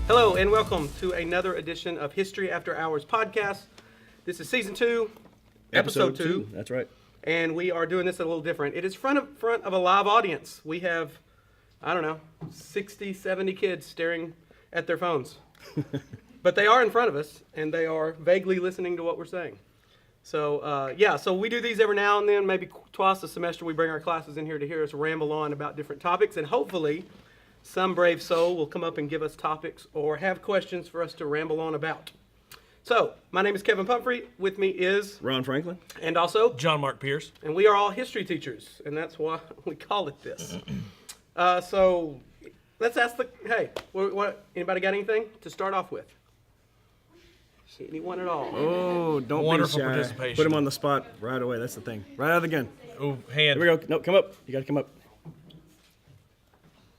Hello and welcome to another edition of History After Hours podcast. This is season 2, episode 2. That's right. And we are doing this a little different. It is front of a live audience. We have, 60, 70 kids staring at their phones. But they are in front of us, and they are vaguely listening to what we're saying. So, so we do these every now and then, maybe twice a semester. We bring our classes in here to hear us ramble on about different topics, and hopefully some brave soul will come up and give us topics or have questions for us to ramble on about. So, my name is Kevin Pumphrey. With me is Ron Franklin. And also John Mark Pierce. And we are all history teachers, and that's why we call it this. So, let's ask what anybody got anything to start off with? Anyone at all? Oh, don't Wonderful be shy. participation. Put him on the spot right away. That's the thing. Right out of the gun. Oh, hand. Here we go. No, come up. You got to come up.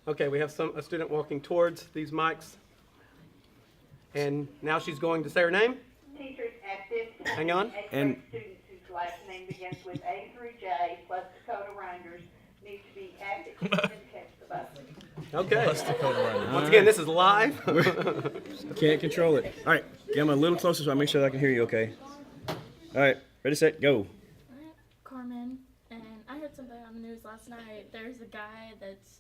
Okay, we have a student walking towards these mics. And now she's going to say her name. Teachers at this time, Hang on. and students whose last name begins with A through J plus Dakota Rangers need to be active and catch the bus. Okay. Plus Dakota Rangers. Once again, this is live. Can't control it. All right. Get him a little closer so I make sure that I can hear you okay. All right. Ready, set, go. Carmen, and I heard something on the news last night. There's a guy that's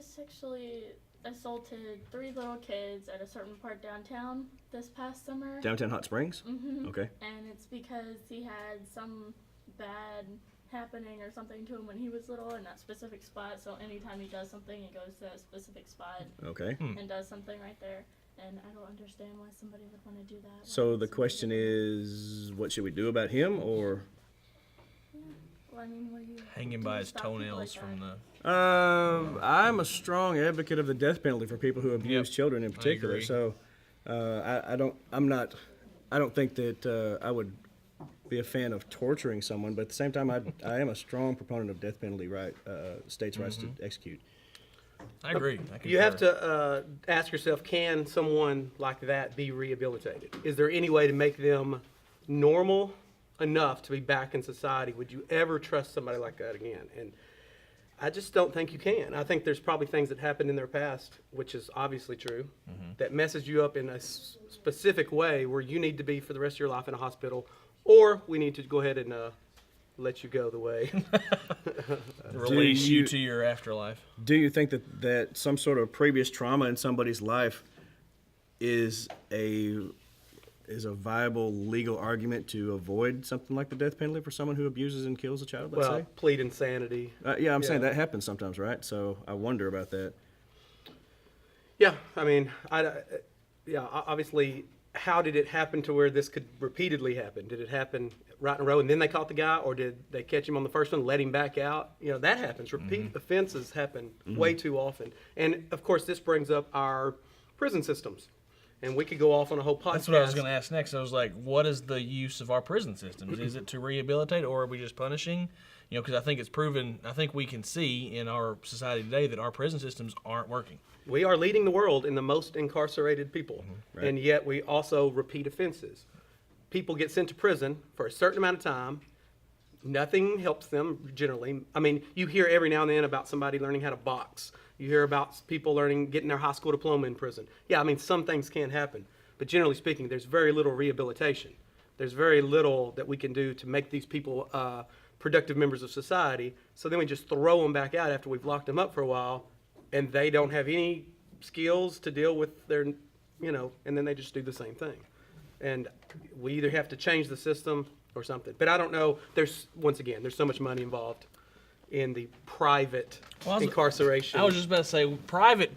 sexually assaulted 3 little kids at a certain part downtown this past summer. Downtown Hot Springs? Mm-hmm. Okay. And it's because he had some bad happening or something to him when he was little in that specific spot. So anytime he does something, he goes to that specific spot Okay. and does something right there. And I don't understand why somebody would want to do that. So the question is, what should we do about him, or? Well, I mean, what do you Hanging do by to his stop people toenails like from that? the... I'm a strong advocate of the death penalty for people who abuse children in particular. agree. So, I don't think that I would be a fan of torturing someone, but at the same time, I am a strong proponent of death penalty states' rights to execute. I agree. You have to ask yourself, can someone like that be rehabilitated? Is there any way to make them normal enough to be back in society? Would you ever trust somebody like that again? And I just don't think you can. I think there's probably things that happened in their past, which is obviously true, that messes you up in a specific way where you need to be for the rest of your life in a hospital, or we need to go ahead and let you go the way. Release you to your afterlife. Do you think that some sort of previous trauma in somebody's life is a viable legal argument to avoid something like the death penalty for someone who abuses and kills a child, let's say? Plead insanity. I'm saying that happens sometimes, right? So I wonder about that. Yeah, I mean, obviously, how did it happen to where this could repeatedly happen? Did it happen right in a row and then they caught the guy, or did they catch him on the first one, let him back out? That happens. Repeat offenses happen way too often. And, of course, this brings up our prison systems. And we could go off on a whole podcast. That's what I was going to ask next. I was like, what is the use of our prison systems? Is it to rehabilitate, or are we just punishing? Because I think it's proven, I think we can see in our society today that our prison systems aren't working. We are leading the world in the most incarcerated people, Right. and yet we also repeat offenses. People get sent to prison for a certain amount of time. Nothing helps them generally. I mean, you hear every now and then about somebody learning how to box. You hear about people getting their high school diploma in prison. Yeah, I mean, some things can happen, but generally speaking, there's very little rehabilitation. There's very little that we can do to make these people productive members of society. So then we just throw them back out after we've locked them up for a while, and they don't have any skills to deal with their, and then they just do the same thing. And we either have to change the system or something. But I don't know. There's so much money involved in the private incarceration. I was just about to say, private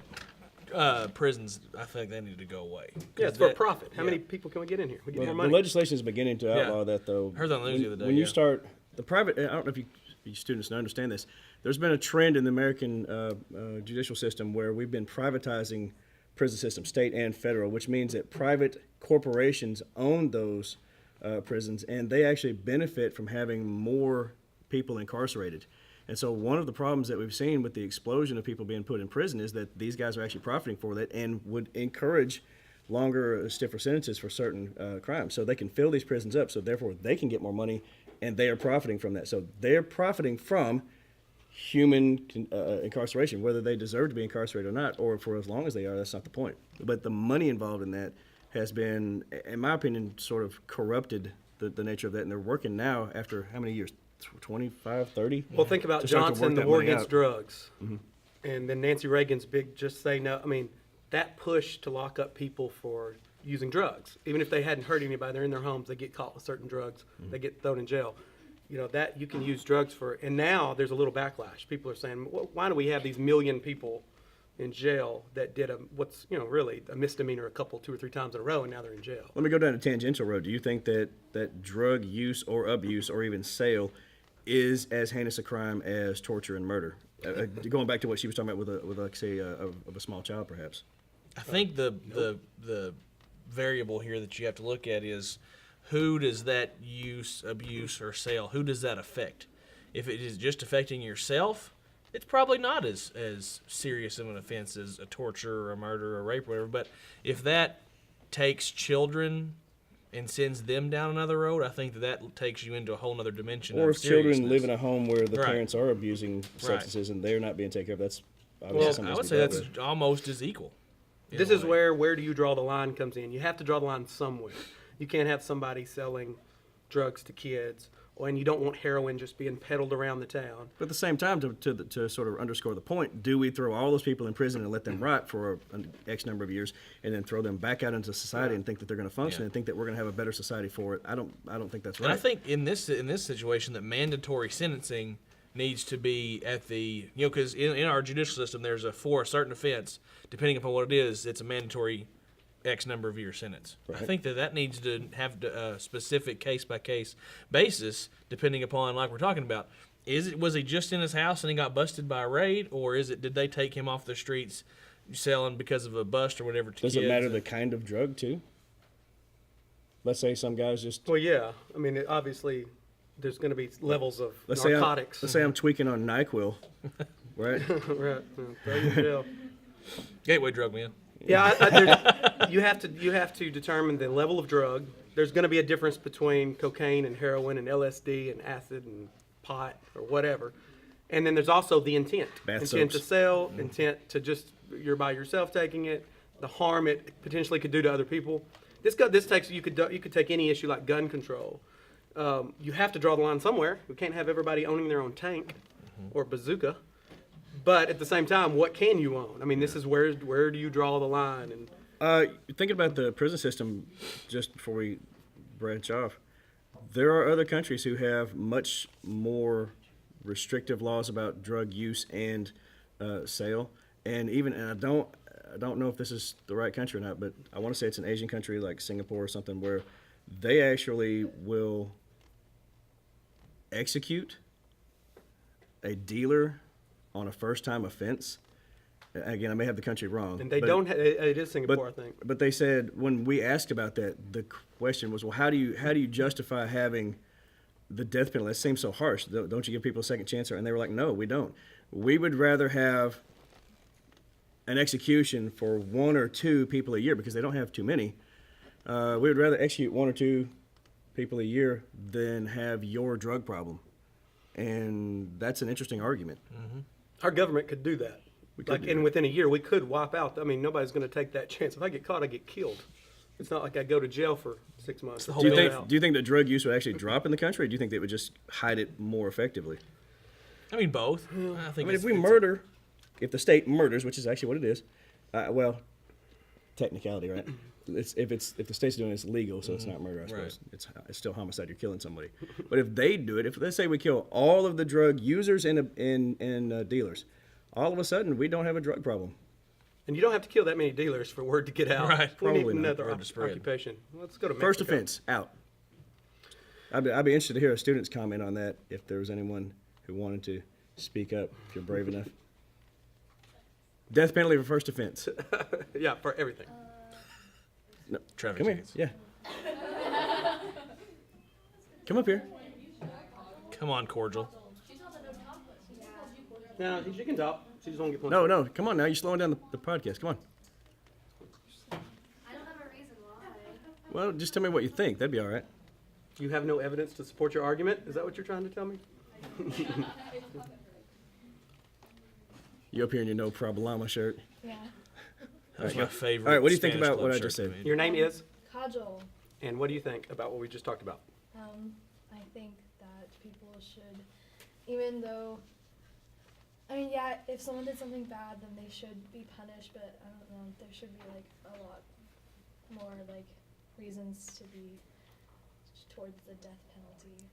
prisons, I think they need to go away. Yeah, it's for profit. How many people can we get in here? We get more The money. legislation is beginning to outlaw that, though. Heard that on the news the other day, When you yeah. start the private, I don't know if you students understand this. There's been a trend in the American judicial system where we've been privatizing prison systems, state and federal, which means that private corporations own those prisons, and they actually benefit from having more people incarcerated. And so one of the problems that we've seen with the explosion of people being put in prison is that these guys are actually profiting for that and would encourage longer, stiffer sentences for certain crimes. So they can fill these prisons up, so therefore they can get more money, and they are profiting from that. So they're profiting from human incarceration, whether they deserve to be incarcerated or not, or for as long as they are. That's not the point. But the money involved in that has been, in my opinion, sort of corrupted the nature of that. And they're working now after how many years? 25, 30? Well, think about to start to Johnson, work the that war money against out. drugs, and then Nancy Reagan's big "just say no." I mean, that push to lock up people for using drugs, even if they hadn't hurt anybody, they're in their homes, they get caught with certain drugs, they get thrown in jail. You know that you can use drugs for, and now there's a little backlash. People are saying, "Why do we have these million people in jail that did what's really a misdemeanor two or three times in a row, and now they're in jail?" Let me go down a tangential road. Do you think that drug use or abuse or even sale is as heinous a crime as torture and murder? Going back to what she was talking about with like say of a small child, perhaps. I think the variable here that you have to look at is who does that use, abuse, or sale, who does that affect? If it is just affecting yourself, it's probably not as serious of an offense as a torture or a murder or a rape or whatever. But if that takes children and sends them down another road, I think that takes you into a whole other dimension Or of if children seriousness. live in a home where the Right. parents are abusing substances and they're not being taken care of, that's obviously Well, something I to would be say dealt that's with. almost as equal. in This a is way. where do you draw the line comes in. You have to draw the line somewhere. You can't have somebody selling drugs to kids, and you don't want heroin just being peddled around the town. But at the same time, to sort of underscore the point, do we throw all those people in prison and let them rot for an X number of years, and then throw them back out into society and think that they're going to function Yeah. and think that we're going to have a better society for it? I don't think that's right. And I think in this situation that mandatory sentencing needs to be at the because in our judicial system there's for a certain offense, depending upon what it is, it's a mandatory X number of year sentence. I Right. think that needs to have a specific case by case basis, depending upon like we're talking about. Was he just in his house and he got busted by a raid, or did they take him off the streets selling because of a bust or whatever to Does kids? it matter the kind of drug too? Let's say some guys just Well, yeah. I mean, obviously, there's going to be levels of let's narcotics. say I'm tweaking on NyQuil, right? Right. Throw you in jail. Gateway drug, man. Yeah, you have to determine the level of drug. There's going to be a difference between cocaine and heroin and LSD and acid and pot or whatever. And then there's also the intent. Bath Intent to soaps. sell, intent to just you're by yourself taking it, the harm it potentially could do to other people. This takes you could take any issue like gun control. You have to draw the line somewhere. We can't have everybody owning their own tank or bazooka. But at the same time, what can you own? I mean, this is where do you draw the line? And Thinking about the prison system, just before we branch off, there are other countries who have much more restrictive laws about drug use and sale, and I don't know if this is the right country or not, but I want to say it's an Asian country like Singapore or something where they actually will execute a dealer on a first-time offense. Again, I may have the country wrong. they but- don't. It is Singapore, but, I think. But they said when we asked about that, the question was, well, how do you justify having the death penalty? That seems so harsh. Don't you give people a second chance? And they were like, no, we don't. We would rather have an execution for one or two people a year because they don't have too many. We would rather execute one or two people a year than have your drug problem. And that's an interesting argument. Our government could do that. could do And that. within a year, we could wipe out. I mean, nobody's going to take that chance. If I get caught, I get killed. It's not like I go to jail for 6 months. the whole Do you Hold think do you think that drug use would actually drop in the country, or do you think they would just hide it more effectively? I mean, both. I think I mean, it's- if we it's- murder, if the state murders, which is actually what it is, well, technicality, right? If the state's doing it, it's legal, so it's not murder. I suppose it's still homicide. You're killing somebody. But if they do it, if let's say we kill all of the drug users and dealers, all of a sudden we don't have a drug problem. And you don't have to kill that many dealers for word to get out. Right. We need Probably not. another Word to spread. occupation. Let's go to First Mexico. offense out. I'd be interested to hear a student's comment on that. If there was anyone who wanted to speak up, if you're brave enough. Death penalty for first offense. Yeah, for everything. traffic Come here. tickets. Yeah. Come up here. Come on, cordial. No, she can talk. She just won't get punched. No. Come on now. You're slowing down the podcast. Come on. I don't have a reason why. Well, just tell me what you think. That'd be all right. You have no evidence to support your argument? Is that what you're trying to tell me? You up here in your no problema shirt. Yeah. That's my favorite. All right, what do you think Spanish about club what I shirt just said? to me. Your name is, Kajal. and what do you think about what we just talked about? I think that people should, even though, I mean, yeah, if someone did something bad, then they should be punished, but I don't know, there should be, like, a lot more, like, reasons to be towards the death penalty.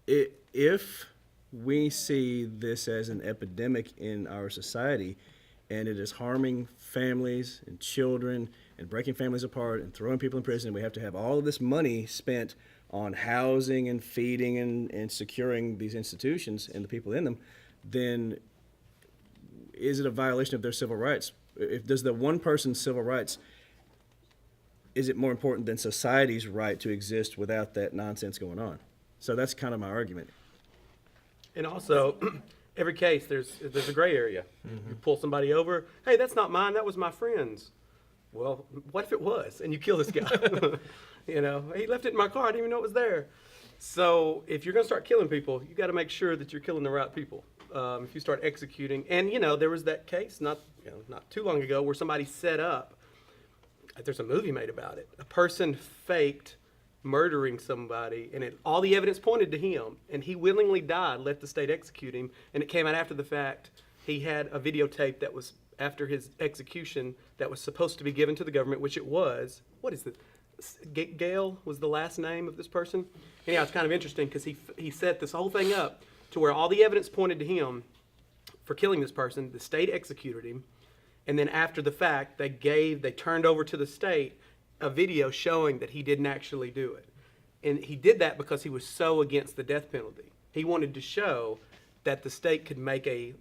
Yes. If we see this as an epidemic in our society and it is harming families and children and breaking families apart and throwing people in prison, we have to have all of this money spent on housing and feeding and securing these institutions and the people in them, then is it a violation of their civil rights? Does the one person's civil rights, is it more important than society's right to exist without that nonsense going on? So that's kind of my argument. And also, every case, there's a gray area. You pull somebody over, hey, that's not mine, that was my friend's. Well, what if it was, and you kill this guy? You know, he left it in my car, I didn't even know it was there. So if you're gonna start killing people, you gotta make sure that you're killing the right people. If you start executing, and you know, there was that case not too long ago where somebody set up, there's a movie made about it, a person faked murdering somebody, and all the evidence pointed to him, and he willingly died, let the state execute him, and it came out after the fact. He had a videotape that was after his execution that was supposed to be given to the government, which it was. What is it? Gale was the last name of this person. Anyhow, it's kind of interesting because he set this whole thing up to where all the evidence pointed to him for killing this person. The state executed him, and then after the fact, they turned over to the state a video showing that he didn't actually do it. And he did that because he was so against the death penalty. He wanted to show that the state could make a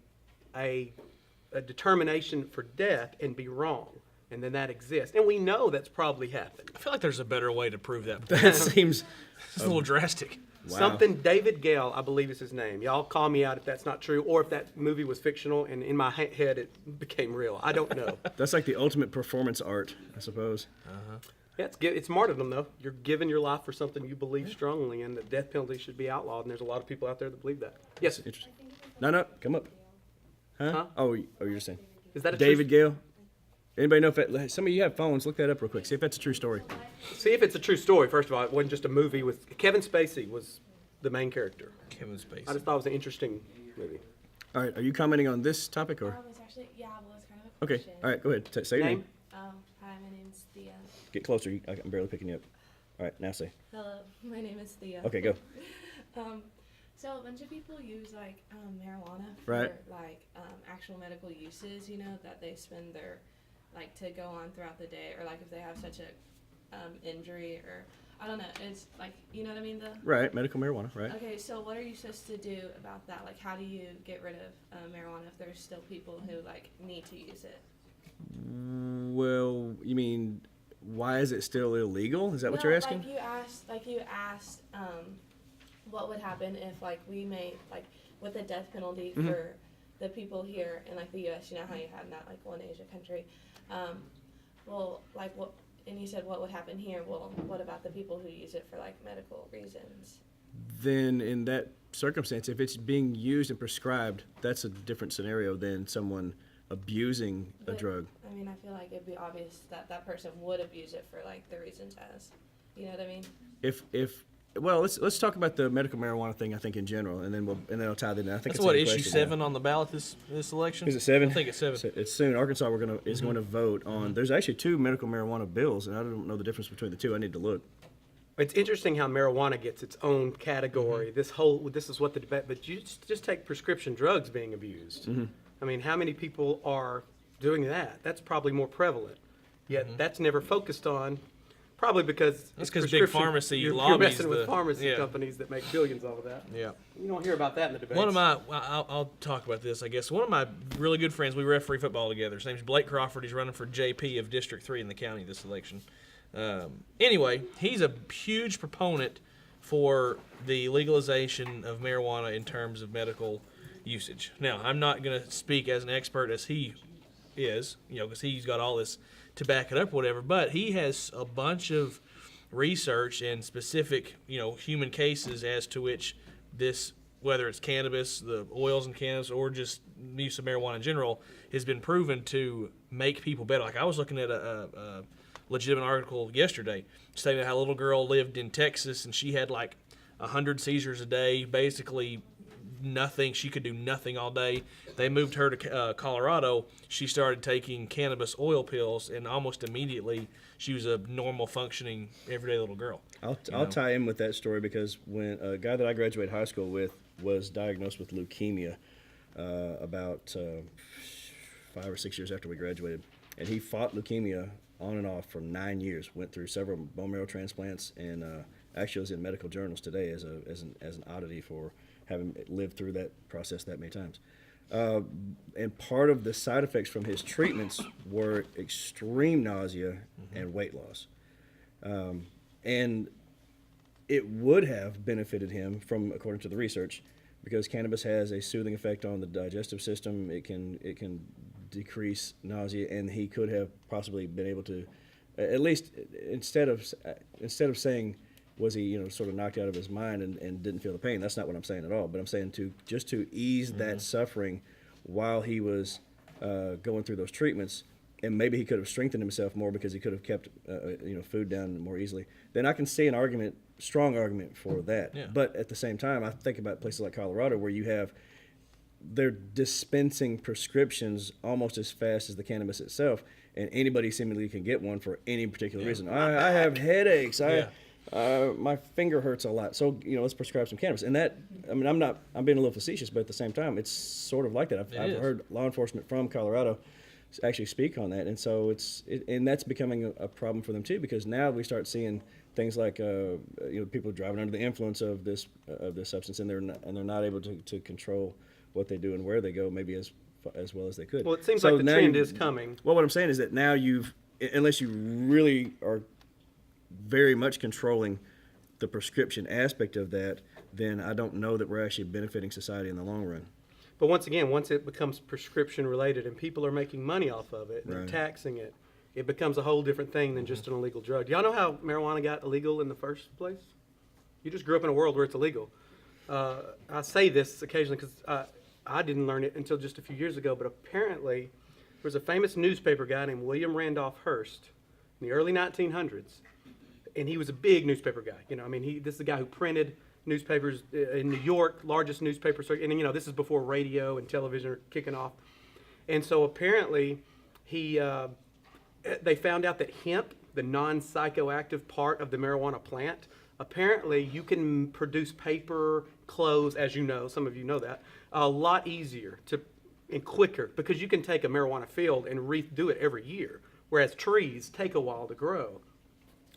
determination for death and be wrong, and then that exists. And we know that's probably happened. I feel like there's a better way to prove that. That seems It's a little drastic. wow. Something David Gale, I believe is his name. Y'all call me out if that's not true, or if that movie was fictional and in my head it became real. I don't know. That's like the ultimate performance art, I suppose. Yeah, it's martyrdom though. You're giving your life for something you believe strongly in. The death penalty should be outlawed, and there's a lot of people out there that believe that. Yes. Interesting. No, come up. Huh? Huh? Oh, you're saying Is that a David true, Gale? Anybody know if that? Some of you have phones. Look that up real quick. See if that's a true story. See if it's a true story. First of all, it wasn't just a movie with Kevin Spacey was the main character. Kevin Spacey. I just thought it was an interesting movie. All right. Are you commenting on this topic or? It's actually, yeah, well, it's kind of a Okay. question. All right. Go ahead. Say your name. Name? Hi, my name's Thea. Get closer. I'm barely picking you up. All right. Now say. Hello, my name is Thea. Okay. Go. So a bunch of people use marijuana for Right. actual medical uses, you know, that they spend their to go on throughout the day, or if they have such a injury, or I don't know, it's you know what I mean, Right. Medical marijuana. Right. Okay, so what are you supposed to do about that? How do you get rid of marijuana if there's still people who need to use it? Well, you mean why is it still illegal? Is that what you're asking? You asked what would happen if we made with the death penalty Mm-hmm. for the people here in the U.S. You know how you have that one Asia country. What? And you said what would happen here? Well, what about the people who use it for medical reasons? Then in that circumstance, if it's being used and prescribed, that's a different scenario than someone abusing a But, drug. I mean, I feel like it'd be obvious that that person would abuse it for the reasons as, you know what I mean? Well, let's talk about the medical marijuana thing. I think in general, and then I'll tie that in. I think That's it's what a issue question 7 now. on the ballot this election. Is it 7? I think it's 7. It's soon. Arkansas is going to vote on. There's actually 2 medical marijuana bills, and I don't know the difference between the 2. I need to look. It's interesting how marijuana gets its own category. This is what the debate. But you just take prescription drugs being abused. I mean, how many people are doing that? That's probably more prevalent. Yet that's never focused on. Probably because That's it's 'cause big prescription. pharmacy you're lobbies messing the- with pharmacy yeah. companies that make billions off of that. Yeah. You don't hear about that in the debates. I'll talk about this, I guess. One of my really good friends, we referee football together. His name's Blake Crawford. He's running for JP of District 3 in the county this election. Anyway, he's a huge proponent for the legalization of marijuana in terms of medical usage. Now, I'm not going to speak as an expert as he is, because he's got all this to back it up or whatever, but he has a bunch of research and specific, human cases as to which this, whether it's cannabis, the oils in cannabis, or just use of marijuana in general has been proven to make people better. Like I was looking at a legitimate article yesterday stating how a little girl lived in Texas and she had like 100 seizures a day, basically nothing. She could do nothing all day. They moved her to Colorado. She started taking cannabis oil pills, and almost immediately she was a normal functioning everyday little girl. I'll tie in with that story because when a guy that I graduated high school with was diagnosed with leukemia about 5 or 6 years after we graduated, and he fought leukemia on and off for 9 years. Went through several bone marrow transplants, and actually was in medical journals today as an oddity for having lived through that process that many times. And part of the side effects from his treatments were extreme nausea and weight loss. And it would have benefited him from, according to the research, because cannabis has a soothing effect on the digestive system. It can decrease nausea, and he could have possibly been able to, at least instead of saying, was he sort of knocked out of his mind and didn't feel the pain? That's not what I'm saying at all. But I'm saying to ease that suffering while he was going through those treatments, and maybe he could have strengthened himself more because he could have kept food down more easily. Then I can see an strong argument for that. Yeah. But at the same time, I think about places like Colorado where they're dispensing prescriptions almost as fast as the cannabis itself, and anybody seemingly can get one for any particular reason. I have headaches. My finger hurts a lot, so let's prescribe some cannabis. And that, I'm being a little facetious, but at the same time, it's sort of like that. I've heard law enforcement from Colorado actually speak on that, and so and that's becoming a problem for them too, because now we start seeing things like people driving under the influence of this substance, and they're not able to control what they do and where they go, maybe as well as they could. Well, it seems like the trend is coming. Well, what I'm saying is that now unless you really are very much controlling the prescription aspect of that, then I don't know that we're actually benefiting society in the long run. But once again, once it becomes prescription related and people are making money off of it and Right. taxing it, it becomes a whole different thing than just an illegal drug. Do y'all know how marijuana got illegal in the first place? You just grew up in a world where it's illegal. I say this occasionally because I didn't learn it until just a few years ago, but apparently there was a famous newspaper guy named William Randolph Hearst in the early 1900s, and he was a big newspaper guy. This is the guy who printed newspapers in New York, largest newspaper, and this is before radio and television are kicking off. And so apparently they found out that hemp, the non-psychoactive part of the marijuana plant, apparently you can produce paper, clothes, as you know, some of you know that, a lot easier and quicker, because you can take a marijuana field and redo it every year, whereas trees take a while to grow.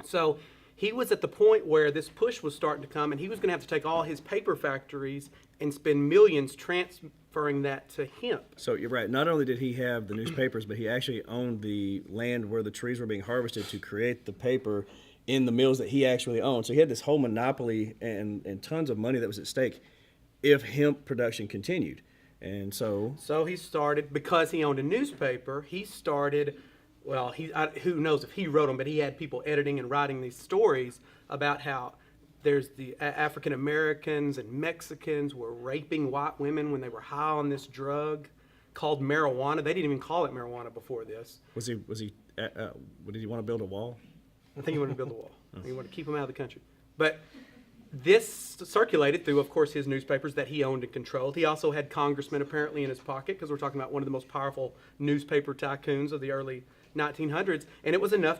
So he was at the point where this push was starting to come, and he was going to have to take all his paper factories and spend millions transferring that to hemp. So you're right. Not only did he have the newspapers, but he actually owned the land where the trees were being harvested to create the paper in the mills that he actually owned. So he had this whole monopoly and tons of money that was at stake if hemp production continued. And so he started, because he owned a newspaper, who knows if he wrote them, but he had people editing and writing these stories about how there's the African Americans and Mexicans were raping white women when they were high on this drug called marijuana. They didn't even call it marijuana before this. did he want to build a wall? I think he wanted to build a wall. He wanted to keep them out of the country. But this circulated through, of course, his newspapers that he owned and controlled. He also had congressmen apparently in his pocket, because we're talking about one of the most powerful newspaper tycoons of the early 1900s, and it was enough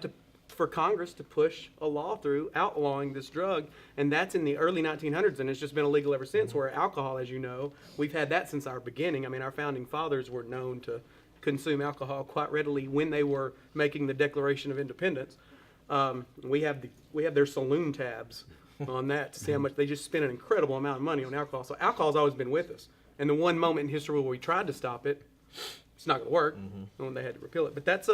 for Congress to push a law through outlawing this drug, and that's in the early 1900s, and it's just been illegal ever since. Where alcohol, as you know, we've had that since our beginning. Our founding fathers were known to consume alcohol quite readily when they were making the Declaration of Independence. We have their saloon tabs on that to see how much they just spend an incredible amount of money on alcohol. So alcohol's always been with us, and the one moment in history where we tried to stop it, it's not going to work. When they had to repeal it, but that's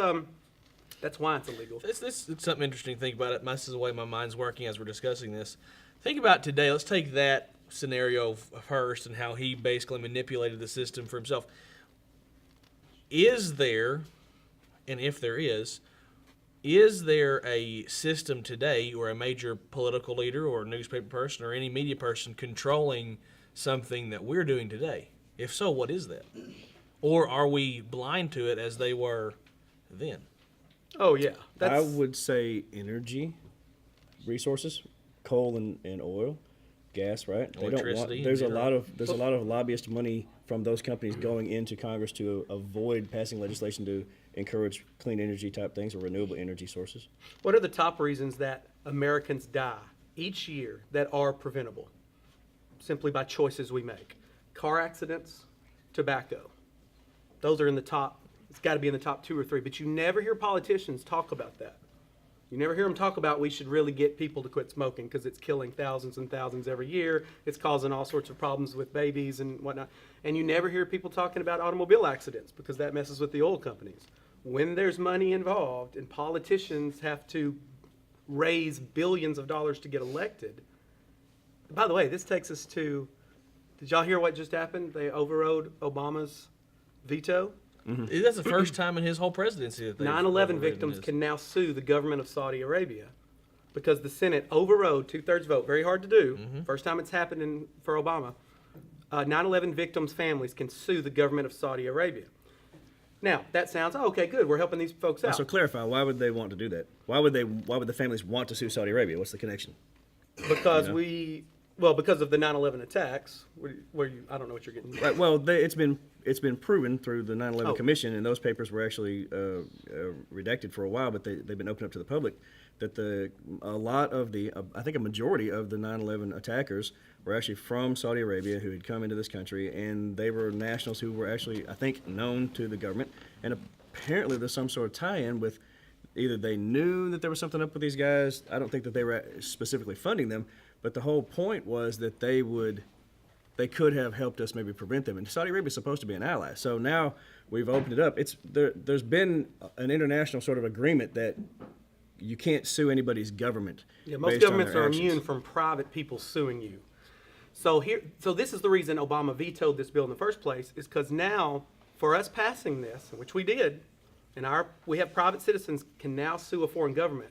why it's illegal. It's something interesting to think about. It messes the way my mind's working as we're discussing this. Think about today. Let's take that scenario first and how he basically manipulated the system for himself. Is there, and if there is there a system today or a major political leader or newspaper person or any media person controlling something that we're doing today? If so, what is that? or are we blind to it as they were then? Oh yeah, I would say energy resources, coal and oil, gas, right? They don't want. Electricity in There's a general. lot of lobbyist money from those companies going into Congress to avoid passing legislation to encourage clean energy type things or renewable energy sources. What are the top reasons that Americans die each year that are preventable? Simply by choices we make. Car accidents, tobacco. Those are in the top, it's got to be in the top 2 or 3, but you never hear politicians talk about that. You never hear them talk about we should really get people to quit smoking because it's killing thousands and thousands every year. It's causing all sorts of problems with babies and whatnot. And you never hear people talking about automobile accidents because that messes with the oil companies. When there's money involved and politicians have to raise billions of dollars to get elected. By the way, this takes us to, did y'all hear what just happened? They overrode Obama's veto. That's the first time in his whole presidency that they've 9/11 overridden victims his. can now sue the government of Saudi Arabia because the Senate overrode 2/3 vote. Very hard to do. First time it's happened for Obama. 9/11 victims' families can sue the government of Saudi Arabia. Now that sounds okay. Good. We're helping these folks out. So clarify, why would they want to do that? Why would the families want to sue Saudi Arabia? What's the connection? Because Yeah. because of the 9/11 attacks. I don't know what you're getting. Right. Well, it's been proven through the 9/11 Oh. Commission, and those papers were actually redacted for a while, but they've been opened up to the public. That I think a majority of the 9/11 attackers were actually from Saudi Arabia who had come into this country, and they were nationals who were actually, I think, known to the government. And apparently, there's some sort of tie-in with either they knew that there was something up with these guys. I don't think that they were specifically funding them, but the whole point was that they could have helped us maybe prevent them. And Saudi Arabia is supposed to be an ally. So now we've opened it up. There's been an international sort of agreement that you can't sue anybody's government. Yeah, most based on governments their are actions. immune from private people suing you. So this is the reason Obama vetoed this bill in the first place, is because now, for us passing this, which we did, and we have private citizens can now sue a foreign government.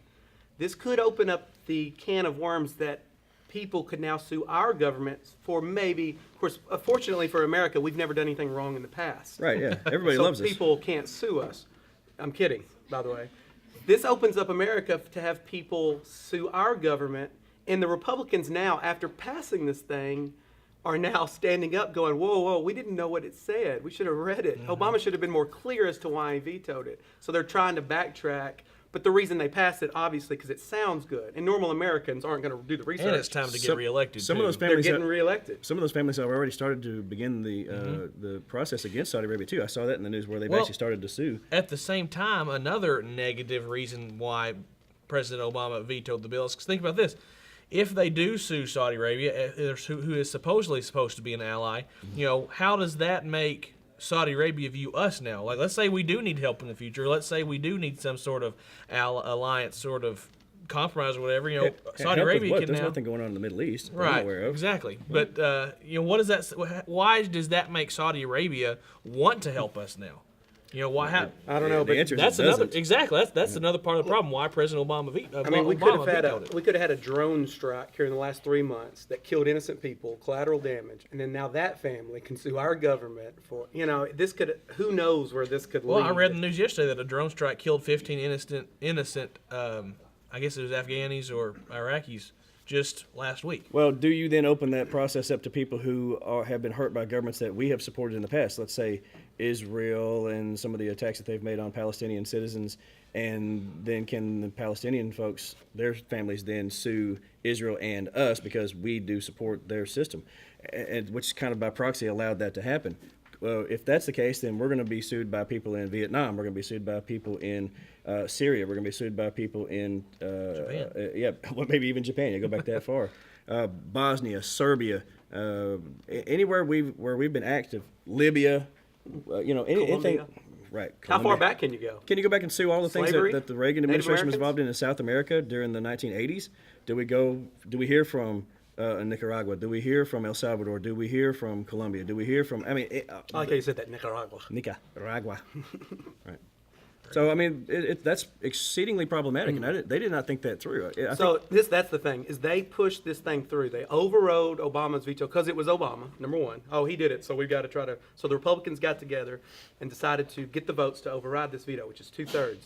This could open up the can of worms that people could now sue our governments for maybe, of course, fortunately for America, we've never done anything wrong in the past. Right, yeah. Everybody So loves us. people can't sue us. I'm kidding, by the way. This opens up America to have people sue our government, and the Republicans now, after passing this thing, are now standing up going, whoa, we didn't know what it said. We should have read it. Obama should have been more clear as to why he vetoed it. So they're trying to backtrack. But the reason they passed it, obviously, because it sounds good. And normal Americans aren't going to do the research. And it's time to get reelected. Some too. of those They're families getting reelected. Some of those families have already started to begin the process against Saudi Arabia too. I saw that in the news where they've actually started to sue. At the same time, another negative reason why President Obama vetoed the bill is 'cause think about this. If they do sue Saudi Arabia, who is supposedly supposed to be an ally, how does that make Saudi Arabia view us now? Like, let's say we do need help in the future. Let's say we do need some sort of alliance, sort of compromise or whatever. Saudi Help with Arabia what? can There's now. nothing going on in the Middle East that I'm Right, aware of. exactly. But what does that? Why does that make Saudi Arabia want to help us now? Why? I don't know, The but answer is That's it another doesn't. exactly. That's another part of the problem. Why President Obama I mean, we could have vetoed it. had a drone strike here in the last 3 months that killed innocent people, collateral damage, and then now that family can sue our government for, this could, who knows where this could lead. Well, I read in the news yesterday that a drone strike killed 15 innocent. I guess it was Afghanis or Iraqis just last week. Well, do you then open that process up to people who have been hurt by governments that we have supported in the past? Let's say Israel and some of the attacks that they've made on Palestinian citizens, and then can the Palestinian folks, their families, then sue Israel and us because we do support their system, and which kind of by proxy allowed that to happen. Well, if that's the case, then we're going to be sued by people in Vietnam. We're going to be sued by people in Syria. We're going to be sued by people in Japan. Well, maybe even Japan. You go back that far. Bosnia, Serbia, anywhere where we've been active. Libya, anything. Right. How far Colombia. back can you go? Can you go back and sue all the things Slavery? that the Reagan Native administration was Americans? involved in South America during the 1980s? Do we hear from Nicaragua? Do we hear from El Salvador? Do we hear from Colombia? Do we hear from? I like how you said that, Nicaragua. Nicaragua. Right. So I mean, that's exceedingly problematic, and they did not think that through. I So think, that's the thing, is they pushed this thing through. They overrode Obama's veto because it was Obama, number one. Oh, he did it, so we've got to try to. So the Republicans got together and decided to get the votes to override this veto, which is 2/3.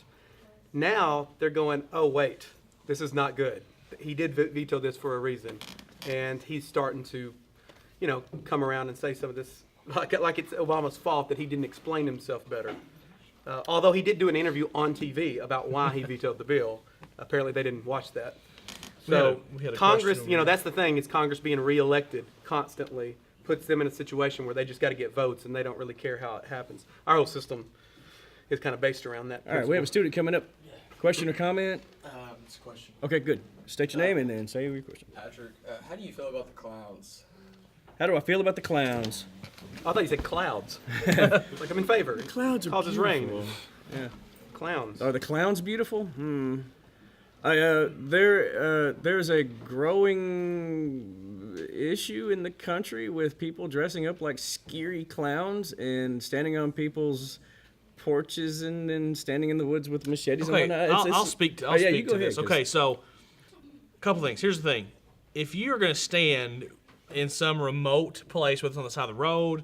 Now they're going, oh wait, this is not good. He did veto this for a reason, and he's starting to, come around and say some of this like it's Obama's fault that he didn't explain himself better. Although he did do an interview on TV about why he vetoed the bill. Apparently they didn't watch that. So we had a Congress, question over that's the thing, is Congress being reelected constantly puts them in a situation where they just got to get votes and they don't really care how it happens. Our whole system is kind of based around that. all right, we have a student coming up. Question or comment? It's a question. Okay, good. State your name and then say your question. Patrick, how do you feel about the clowns? How do I feel about the clowns? I thought you said clouds. Like I'm in favor. Clouds are Causes beautiful. rain. Yeah. Clowns. Are the clowns beautiful? There's a growing issue in the country with people dressing up like scary clowns and standing on people's porches and then standing in the woods with machetes Okay, and whatnot. I'll speak to, oh, yeah, you speak go to ahead, this. 'cause- Okay, so a couple things. Here's the thing: if you're going to stand in some remote place, whether it's on the side of the road,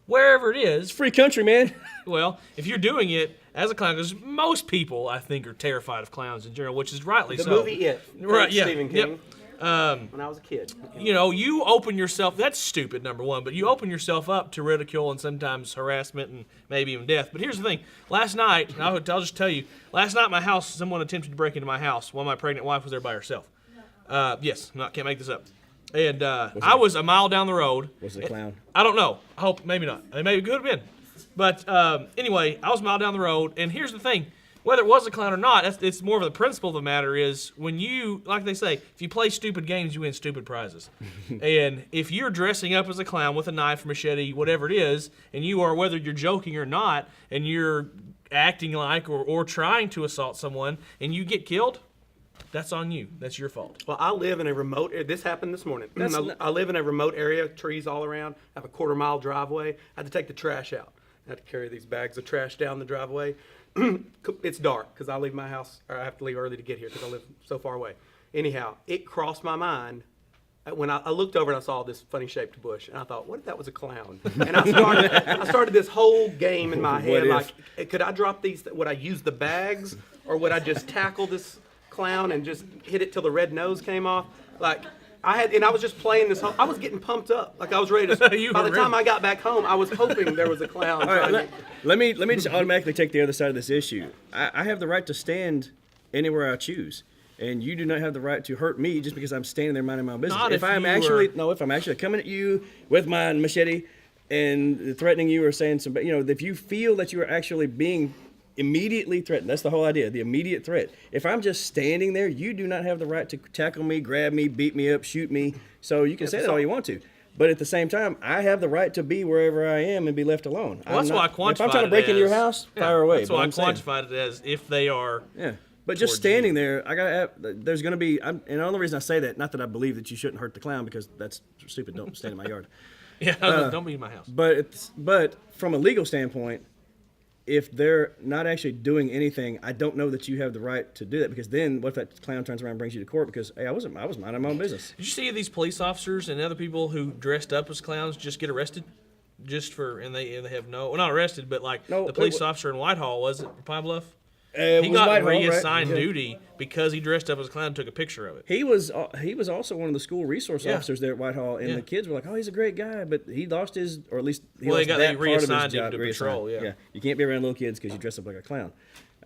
wherever it is, It's free country, man. well, if you're doing it as a clown, because most people, I think, are terrified of clowns in general, which is rightly The so. movie It. Right, yeah, Stephen yep. King. When I was a kid. You open yourself, that's stupid, number one, but you open yourself up to ridicule and sometimes harassment and maybe even death. But here's the thing. Last night, I'll just tell you, last night at my house, someone attempted to break into my house while my pregnant wife was there by herself. Yes, can't make this up. And I was a mile down the road. Was it a clown? I don't know. I hope, maybe not. It maybe could have been. But anyway, I was a mile down the road, and here's the thing. Whether it was a clown or not, it's more of the principle of the matter is when you, like they say, if you play stupid games, you win stupid prizes. And if you're dressing up as a clown with a knife, machete, whatever it is, and you are, whether you're joking or not, and you're acting like or trying to assault someone, and you get killed, that's on you. That's your fault. Well, I live in a remote. This happened this morning. I live in a remote area, trees all around. I have a 1/4-mile driveway. I had to take the trash out. I had to carry these bags of trash down the driveway. It's dark because I leave my house, or I have to leave early to get here because I live so far away. Anyhow, it crossed my mind when I looked over and I saw this funny-shaped bush, and I thought, what if that was a clown? And I started this whole game in my head, What if? like, could I drop these? Would I use the bags, or would I just tackle this clown and just hit it till the red nose came off? Like, I was just playing this. I was getting pumped up, like I was ready to. You By were the time ready. I got back home, I was hoping there was a clown. All right, trying to- let me just automatically take the other side of this issue. I have the right to stand anywhere I choose, and you do not have the right to hurt me just because I'm standing there minding my own business. Not if I'm you actually were- if I'm actually coming at you with my machete and threatening you or saying some, if you feel that you are actually being immediately threatened, that's the whole idea, the immediate threat. If I'm just standing there, you do not have the right to tackle me, grab me, beat me up, shoot me. So you can say that all you want to. But at the same time, I have the right to be wherever I am and be left alone. Well, that's why I quantified If I'm trying to break it into your as- house, Yeah, fire away. That's but why I I'm saying- quantified it as if they are. Yeah, but just towards standing there, there's going to be, and the only reason I say that, not that I believe that you shouldn't hurt the clown because that's stupid. Don't stand in my yard. Yeah, don't be in my house. But from a legal standpoint, if they're not actually doing anything, I don't know that you have the right to do that, because then what if that clown turns around and brings you to court because, hey, I was minding my own business. Did you see these police officers and other people who dressed up as clowns just get arrested? Just for and they have not arrested, but like No, the police wait, officer in Whitehall, was it Pine Bluff? It He was got Whitehall, right? reassigned Yeah. duty because he dressed up as a clown and took a picture of it. He was also one of the school resource Yeah. officers there at Whitehall, and Yeah. the kids were like, "Oh, he's a great guy," but he lost his, or at least he Well, lost they that part of his reassigned him job. to Reassigned. patrol, yeah. You can't be around little kids because you dress up like a clown.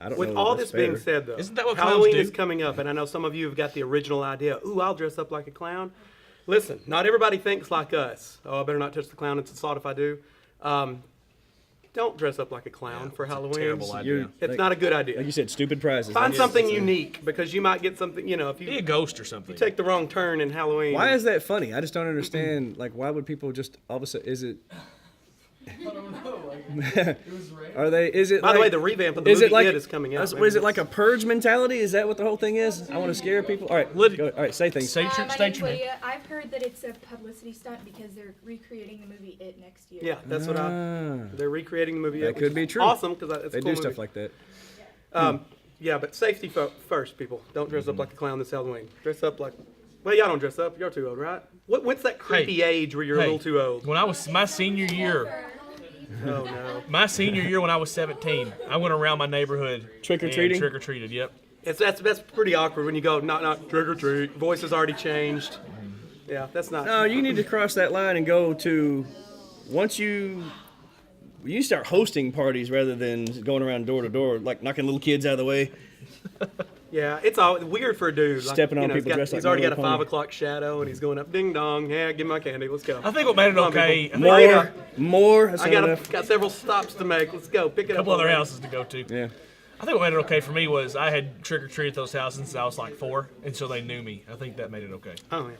I don't With know all that this that's being fair. said, though, Isn't that what clowns Halloween do? is coming up, and I know some of you have got the original idea. Ooh, I'll dress up like a clown. Listen, not everybody thinks like us. Oh, I better not touch the clown. It's assault if I do. Don't dress up like a clown for Halloween. terrible idea. You're- It's like- not a good Like idea. you said, stupid prizes. Find That's- something that's- unique, because you might get something. If Be a you ghost or something. take the wrong turn in Halloween. Why is that funny? I just don't understand. Like, why would people just all of a sudden? Is it? I don't know. Like, it was random. Are they? Is it? By the like- way, the revamp of the is movie it like? It is coming out. Is it like a purge mentality? Is that what the whole thing is? I want to scare people. All right, Lydia- all right, say things. Say your, My state name's your name. Lydia. I've heard that it's a publicity stunt because they're recreating the movie It next year. Yeah, that's what Ah. They're recreating the movie. That which could is be true. Awesome, because it's a They cool do stuff movie. like that. Yeah, but safety first, people. Don't dress up like a clown this Halloween. Dress up like, well, y'all don't dress up. You're too old, right? What's that creepy age where you're a little too old? When I was my senior year, Oh, no. my senior year when I was 17, I went around my neighborhood Trick-or-treating? Trick or treated. Yep. That's pretty awkward when you go, not trick or treat. Voice has already changed. Yeah, that's not. No, you need to cross that line and go to once you start hosting parties rather than going around door to door, like knocking little kids out of the way. Yeah, it's all weird for a dude. Stepping on people dressed like he's already My got a Little 5 Pony. o'clock shadow, and he's going up, ding dong. Yeah, give me my candy. Let's go. I think what made it Come on, okay. people. I think More. That's I not enough. got several stops to make. Let's go. Pick it a up. couple other already. houses to go to. Yeah. I think what made it okay for me was I had trick or treat at those houses since I was like 4, and so they knew me. I think that made it okay. Oh, yeah.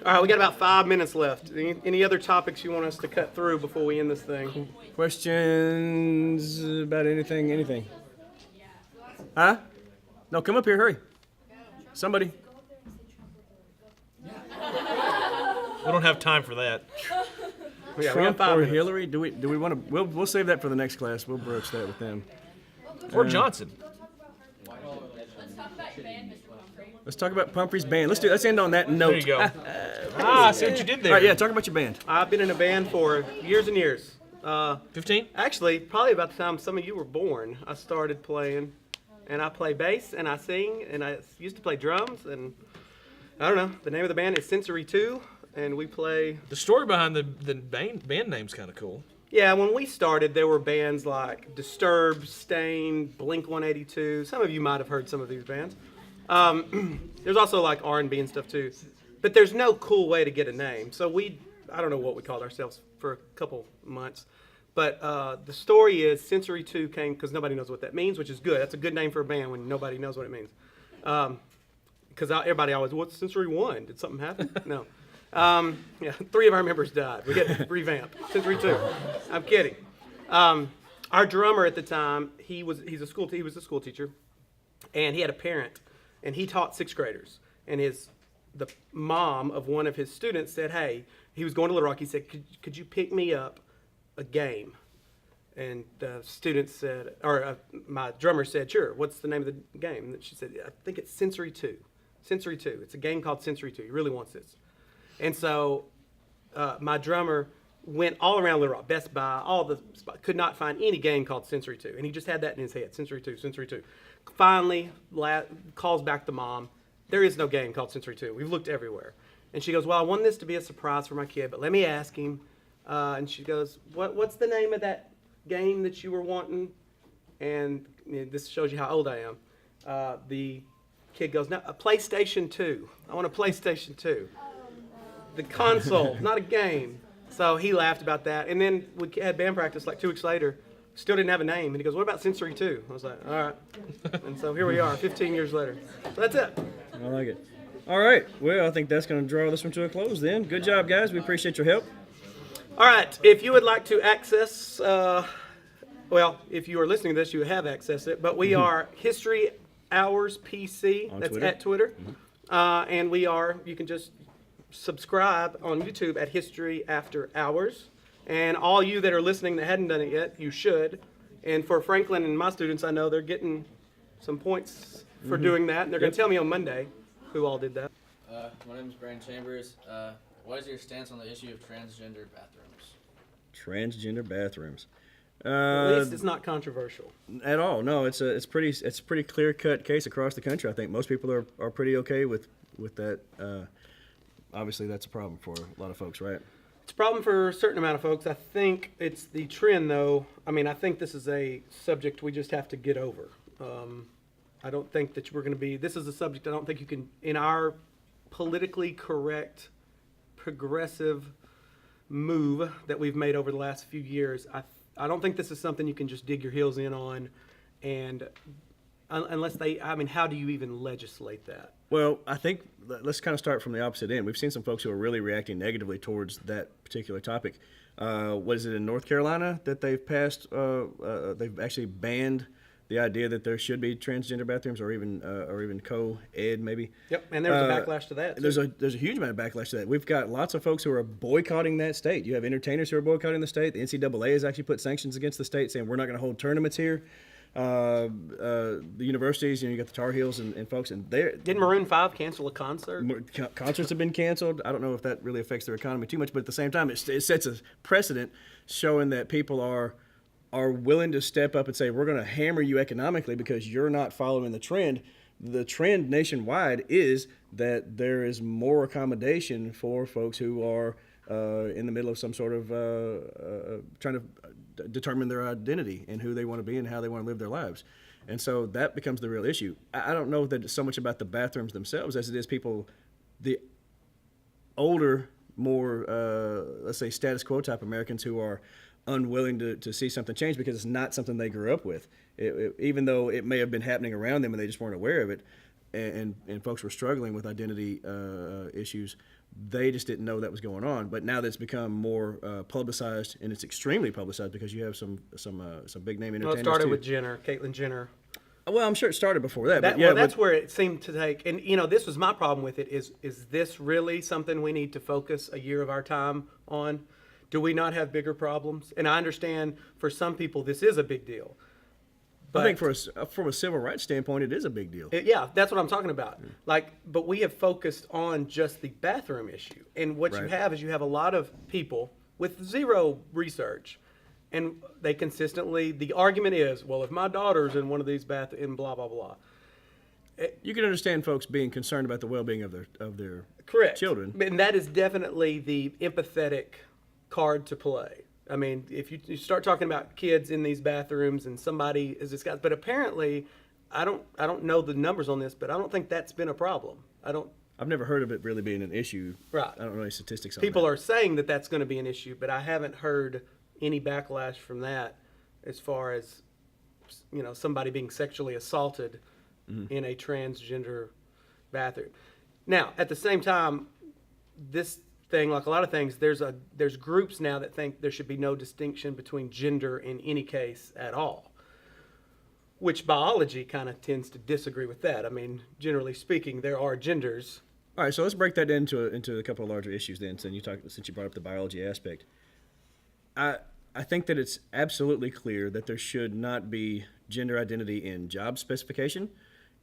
All right, we got about 5 minutes left. Any other topics you want us to cut through before we end this thing? Questions about anything? Huh? No, come up here, hurry. Somebody. We don't have time for that. Yeah, we got Trump 5 or minutes. Hillary? Do we want to? We'll save that for the next class. We'll broach that with them. Or Johnson. Let's talk about Pumphrey's band. Let's end on that note. There you go. I see what you did All there. right, yeah. Talk about your band. I've been in a band for years and years. 15? Actually, probably about the time some of you were born, I started playing. And I play bass, and I sing, and I used to play drums, and I don't know. The name of the band is Sensory 2, and we play. The story behind the band name's kind of cool. Yeah, when we started, there were bands like Disturbed, Stained, Blink-182. Some of you might have heard some of these bands. There's also like R&B and stuff too. But there's no cool way to get a name. So I don't know what we called ourselves for a couple months. But the story is Sensory 2 came because nobody knows what that means, which is good. That's a good name for a band when nobody knows what it means. Because everybody always, what's Sensory 1? Did something happen? No. Yeah, 3 of our members died. We get revamped. Sensory 2. I'm kidding. Our drummer at the time, he was a school teacher, and he had a parent, and he taught 6th graders. And the mom of one of his students said, hey, he was going to Little Rock. He said, could you pick me up a game? And the student said, my drummer said, sure, what's the name of the game? And she said, I think it's Sensory 2. Sensory 2. It's a game called Sensory 2. He really wants this. And so my drummer went all around Little Rock, Best Buy, all the spots, could not find any game called Sensory 2. And he just had that in his head, Sensory 2, Sensory 2. Finally, calls back the mom. There is no game called Sensory 2. We've looked everywhere. And she goes, well, I want this to be a surprise for my kid, but let me ask him. And she goes, what's the name of that game that you were wanting? And this shows you how old I am. The kid goes, no, a PlayStation 2. I want a PlayStation 2. The console, not a game. So he laughed about that. And then we had band practice like 2 weeks later. Still didn't have a name. And he goes, what about Sensory 2? I was like, all right. And so here we are, 15 years later. So that's it. I like it. All right. Well, I think that's going to draw this one to a close then. Good job, guys. We appreciate your help. All right. If you would like to access, well, if you are listening to this, you have accessed it. But we are History Hours PC. On That's Twitter. at Twitter. And you can just subscribe on YouTube at History After Hours. And all you that are listening that hadn't done it yet, you should. And for Franklin and my students, I know they're getting some points for doing that. And they're going to tell me on Monday who all did that. My name is Brian Chambers. What is your stance on the issue of transgender bathrooms? Transgender bathrooms. At least it's not controversial. At all. No, it's a pretty clear-cut case across the country. I think most people are pretty okay with that. Obviously, that's a problem for a lot of folks, right? It's a problem for a certain amount of folks. I think it's the trend, though. I mean, I think this is a subject we just have to get over. I don't think that we're going to be, this is a subject I don't think you can, in our politically correct, progressive move that we've made over the last few years, I don't think this is something you can just dig your heels in on, and unless how do you even legislate that? Well, I think let's kind of start from the opposite end. We've seen some folks who are really reacting negatively towards that particular topic. What is it in North Carolina that they've passed? They've actually banned the idea that there should be transgender bathrooms, or even co-ed maybe. Yep, and there's a backlash to that, too. There's a huge amount of backlash to that. We've got lots of folks who are boycotting that state. You have entertainers who are boycotting the state. The NCAA has actually put sanctions against the state, saying we're not going to hold tournaments here. the universities, you got the Tar Heels and folks, and they're Didn't Maroon 5 cancel a concert? concerts have been canceled. I don't know if that really affects their economy too much, but at the same time, it sets a precedent showing that people are willing to step up and say, we're going to hammer you economically because you're not following the trend. The trend nationwide is that there is more accommodation for folks who are in the middle of some sort of trying to determine their identity and who they want to be and how they want to live their lives. And so that becomes the real issue. I don't know that it's so much about the bathrooms themselves as it is people, the older, more, let's say, status quo type Americans who are unwilling to see something change because it's not something they grew up with. Even though it may have been happening around them and they just weren't aware of it, and folks were struggling with identity issues, they just didn't know that was going on. But now that it's become more publicized, and it's extremely publicized because you have some big name entertainers. Well, it started too. with Jenner, Caitlyn Jenner. Well, I'm sure it started before that. That, but yeah, well, that's where it seemed to take, and this was my problem with it, is this really something we need to focus a year of our time on? Do we not have bigger problems? And I understand for some people this is a big deal. I think from a civil rights standpoint, it is a big deal. Yeah, that's what I'm talking about. But we have focused on just the bathroom issue. And what you Right. have is you have a lot of people with zero research. And they consistently, the argument is, well, if my daughter's in one of these and blah, blah, blah. You can understand folks being concerned about the well-being of their Correct. children. And that is definitely the empathetic card to play. I mean, if you start talking about kids in these bathrooms and somebody is discussed, but apparently, I don't know the numbers on this, but I don't think that's been a problem. I've never heard of it really being an issue. Right. I don't know any statistics on People that. are saying that that's going to be an issue, but I haven't heard any backlash from that as far as, somebody being sexually assaulted in a transgender bathroom. Now, at the same time, this thing, like a lot of things, there's groups now that think there should be no distinction between gender in any case at all, which biology kind of tends to disagree with that. I mean, generally speaking, there are genders. All right, so let's break that into a couple of larger issues then. Since you brought up the biology aspect, I think that it's absolutely clear that there should not be gender identity in job specification,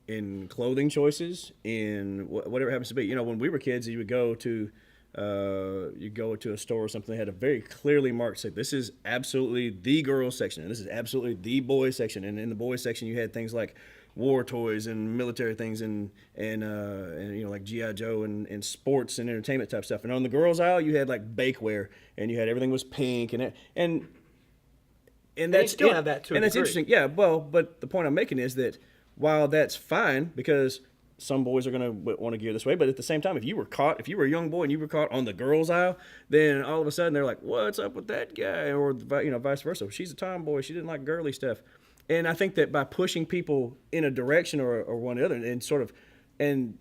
in clothing choices, in whatever it happens to be. When we were kids, you would go to a store or something that had a very clearly marked say, this is absolutely the girls section, and this is absolutely the boys section. And in the boys section, you had things like war toys and military things and like G.I. Joe and sports and entertainment type stuff. And on the girls' aisle, you had like bakeware, and you had everything was pink and They still have that to a and that's degree. interesting. Yeah, well, but the point I'm making is that while that's fine because some boys are going to want to gear this way, but at the same time, if you were a young boy and you were caught on the girls' aisle, then all of a sudden they're like, what's up with that guy? Or, vice versa. She's a tomboy. She didn't like girly stuff. And I think that by pushing people in a direction or one or the other and sort of, and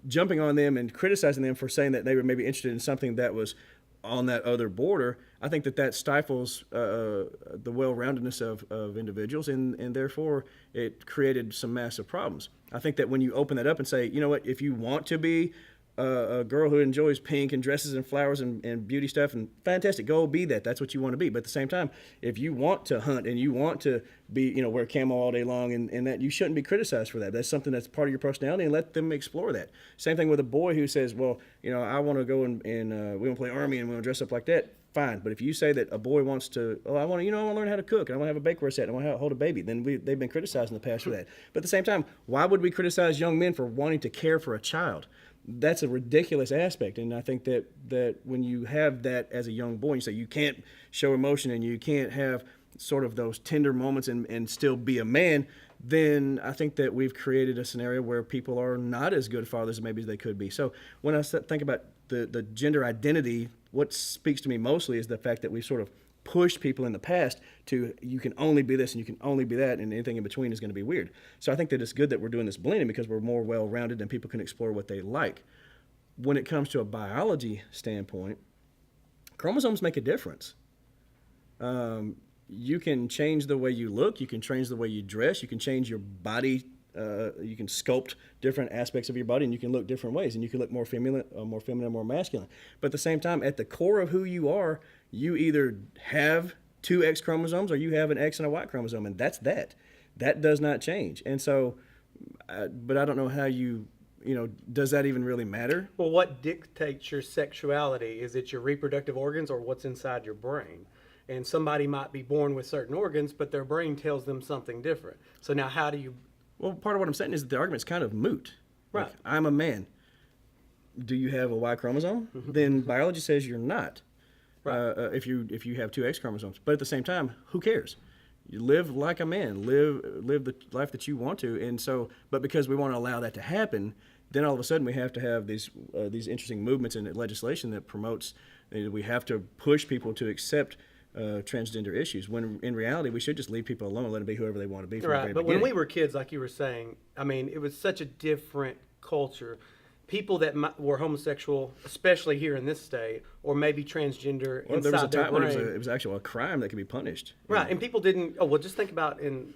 jumping on them and criticizing them for saying that they were maybe interested in something that was on that other border, I think that stifles the well-roundedness of individuals, and therefore it created some massive problems. I think that when you open that up and say, you know what, if you want to be a girl who enjoys pink and dresses and flowers and beauty stuff, and fantastic, go be that. That's what you want to be. But at the same time, if you want to hunt and you want to be, wear camo all day long and that, you shouldn't be criticized for that. That's something that's part of your personality, and let them explore that. Same thing with a boy who says, well, I want to go and we want to play Army and we want to dress up like that. Fine. But if you say that a boy wants to, I want to learn how to cook, and I want to have a bakeware set, and I want to hold a baby, then they've been criticized in the past for that. But at the same time, why would we criticize young men for wanting to care for a child? That's a ridiculous aspect, and I think that when you have that as a young boy, you say you can't show emotion and you can't have sort of those tender moments and still be a man, then I think that we've created a scenario where people are not as good fathers as maybe they could be. So when I think about the gender identity, what speaks to me mostly is the fact that we've sort of pushed people in the past to, you can only be this and you can only be that, and anything in between is going to be weird. So I think that it's good that we're doing this blending because we're more well-rounded and people can explore what they like. When it comes to a biology standpoint, chromosomes make a difference. You can change the way you look, you can change the way you dress, you can change your body, you can sculpt different aspects of your body, and you can look different ways, and you can look more feminine, more masculine. But at the same time, at the core of who you are, you either have two X chromosomes or you have an X and a Y chromosome, and that's that. That does not change. And so, but I don't know how does that even really matter? Well, what dictates your sexuality? Is it your reproductive organs or what's inside your brain? And somebody might be born with certain organs, but their brain tells them something different. So now how do you... Well, part of what I'm saying is that the argument's kind of moot. Right. Like, I'm a man. Do you have a Y chromosome? Then biology says you're not. Right. If you have two X chromosomes. But at the same time, who cares? You live like a man. Live the life that you want to. And so, but because we want to allow that to happen, then all of a sudden we have to have these interesting movements in legislation that promotes. We have to push people to accept transgender issues. When in reality, we should just leave people alone and let them be whoever they want to be from the Right, very but beginning. when we were kids, like you were saying, I mean, it was such a different culture. People that were homosexual, especially here in this state, or maybe transgender Well, there was a inside their time when brain. it was actually a crime that could be punished. Right, and people didn't. Oh well, just think about in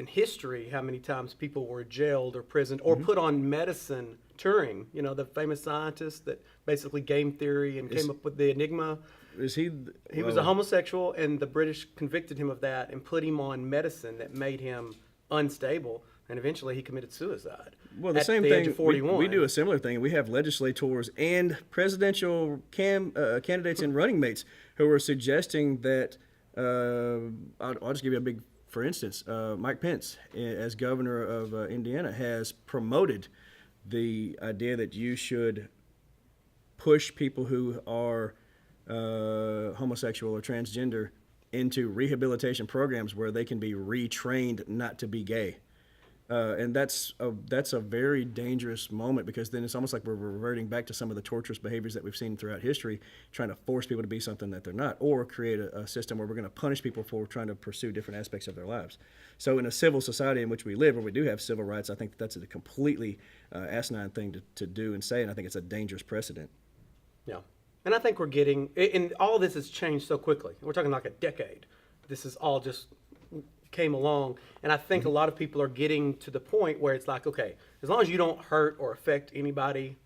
history how many times people were jailed or prisoned or put on medicine. Turing, the famous scientist that basically game theory and came up with the enigma. Is he? He was a homosexual, and the British convicted him of that and put him on medicine that made him unstable, and eventually he committed suicide. Well, the at same the thing. Age of 41. We do a similar thing. We have legislators and presidential candidates and running mates who are suggesting that. I'll just give you a big, for instance, Mike Pence, as governor of Indiana, has promoted the idea that you should push people who are homosexual or transgender into rehabilitation programs where they can be retrained not to be gay. And that's a very dangerous moment, because then it's almost like we're reverting back to some of the torturous behaviors that we've seen throughout history, trying to force people to be something that they're not, or create a system where we're going to punish people for trying to pursue different aspects of their lives. So in a civil society in which we live, where we do have civil rights, I think that's a completely asinine thing to do and say, and I think it's a dangerous precedent. Yeah. And I think we're getting, and all of this has changed so quickly. We're talking like a decade. This is all just came along. And I think a lot of people are getting to the point where it's like, okay, as long as you don't hurt or affect anybody,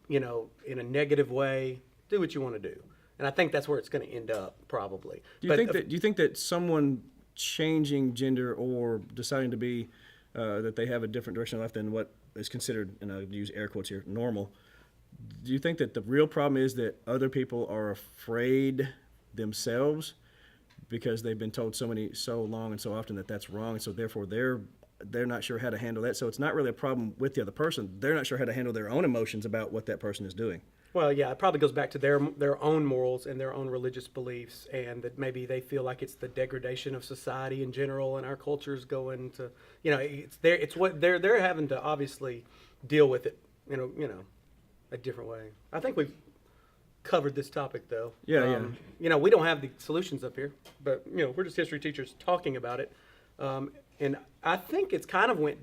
in a negative way, do what you want to do. And I think that's where it's going to end up, probably. Do you think that someone changing gender or deciding to be that they have a different direction in life than what is considered, and I'll use air quotes here, normal? Do you think that the real problem is that other people are afraid themselves because they've been told so long and so often that that's wrong, and so therefore they're not sure how to handle that? So it's not really a problem with the other person. They're not sure how to handle their own emotions about what that person is doing. Well, yeah, it probably goes back to their own morals and their own religious beliefs, and that maybe they feel like it's the degradation of society in general, and our culture's going to, it's what they're having to obviously deal with it, a different way. I think we've covered this topic, though. Yeah. We don't have the solutions up here, but we're just history teachers talking about it, and I think it's kind of went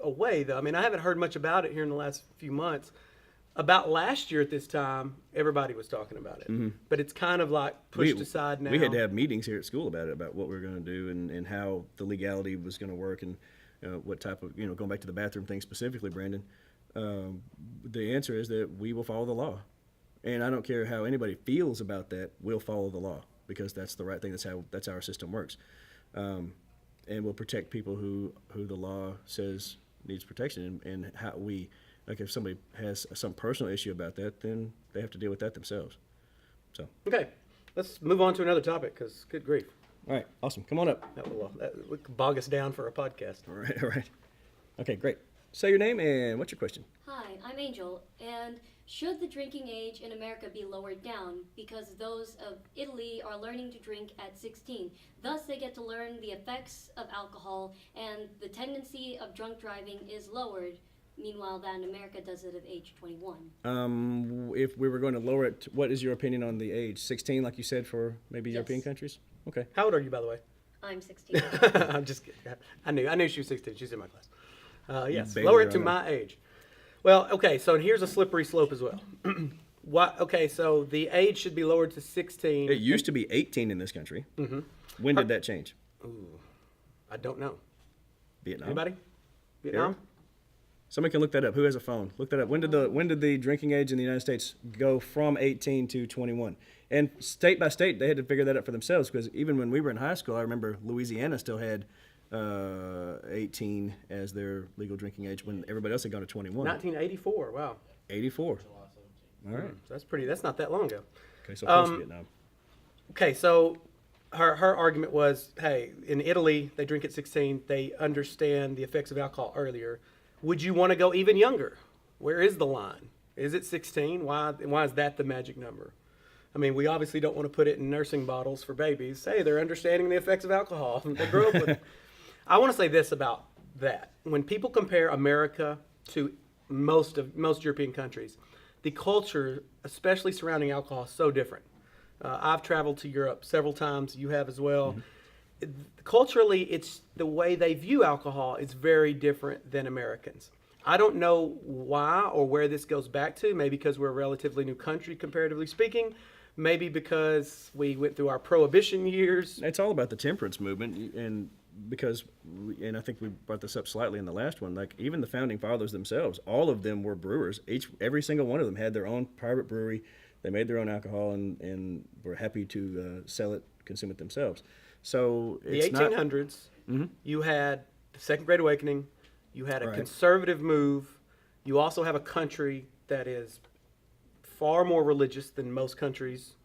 away, though. I mean, I haven't heard much about it here in the last few months. About last year at this time, everybody was talking about it, but it's kind of like pushed aside now. We had to have meetings here at school about what we were going to do and how the legality was going to work, and what type of, going back to the bathroom thing specifically, Brandon, the answer is that we will follow the law. And I don't care how anybody feels about that, we'll follow the law, because that's the right thing. That's how our system works. And we'll protect people who the law says needs protection, and how we, like, if somebody has some personal issue about that, then they have to deal with that themselves. So. Okay, let's move on to another topic, because good grief. All right, awesome. Come on up. That would bog us down for a podcast. All right. Okay, great. Say your name and what's your question? Hi, I'm Angel, and should the drinking age in America be lowered down because those of Italy are learning to drink at 16? Thus, they get to learn the effects of alcohol, and the tendency of drunk driving is lowered. Meanwhile, that in America does it at age 21. If we were going to lower it, what is your opinion on the age? 16, like you said, for maybe Yes. European countries? Okay. How old are you, by the way? I'm 16. I'm just kidding. I knew she was 16. She's in my class. Yes, baby lower it to runner. my age. Well, okay, so here's a slippery slope as well. Okay, so the age should be lowered to 16. It used to be 18 in this country. When did that change? I don't know. Vietnam? Anybody? Vietnam? Somebody can look that up. Who has a phone? Look that up. When did the drinking age in the United States go from 18 to 21? And state by state, they had to figure that out for themselves, because even when we were in high school, I remember Louisiana still had 18 as their legal drinking age when everybody else had gone to 21. 1984. Wow. 84. All right. That's not that long ago. Okay, so post Vietnam. Okay, so her argument was, hey, in Italy they drink at 16. They understand the effects of alcohol earlier. Would you want to go even younger? Where is the line? Is it 16? Why is that the magic number? I mean, we obviously don't want to put it in nursing bottles for babies. Hey, they're understanding the effects of alcohol. They grew up with it. I want to say this about that. When people compare America to most European countries, the culture, especially surrounding alcohol, is so different. I've traveled to Europe several times. You have as well. Culturally, it's the way they view alcohol is very different than Americans. I don't know why or where this goes back to. Maybe because we're a relatively new country, comparatively speaking. Maybe because we went through our prohibition years. It's all about the temperance movement, and I think we brought this up slightly in the last one. Like, even the founding fathers themselves, all of them were brewers. Every single one of them had their own private brewery. They made their own alcohol and were happy to sell it, consume it themselves. So The it's 1800s, you had the Second Great Awakening, you had a Right. conservative move, you also have a country that is far more religious than most countries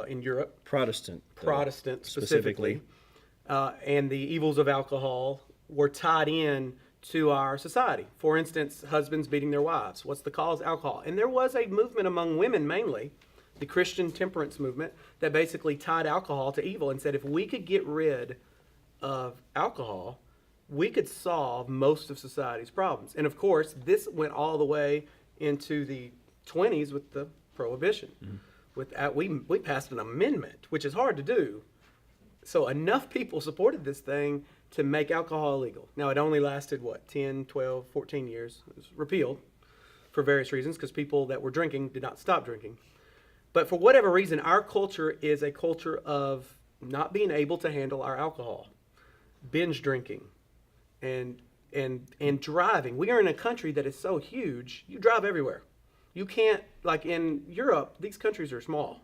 in Europe, Protestant specifically. And the evils of alcohol were tied in to our society. For instance, husbands beating their wives. What's the cause? Alcohol. And there was a movement among women mainly, the Christian temperance movement, that basically tied alcohol to evil and said if we could get rid of alcohol, we could solve most of society's problems. And of course, this went all the way into the 20s with the prohibition. We passed an amendment, which is hard to do. So enough people supported this thing to make alcohol illegal. Now, it only lasted, 10, 12, 14 years. It was repealed for various reasons because people that were drinking did not stop drinking. But for whatever reason, our culture is a culture of not being able to handle our alcohol, binge drinking, and driving. We are in a country that is so huge, you drive everywhere. You can't, like in Europe, these countries are small.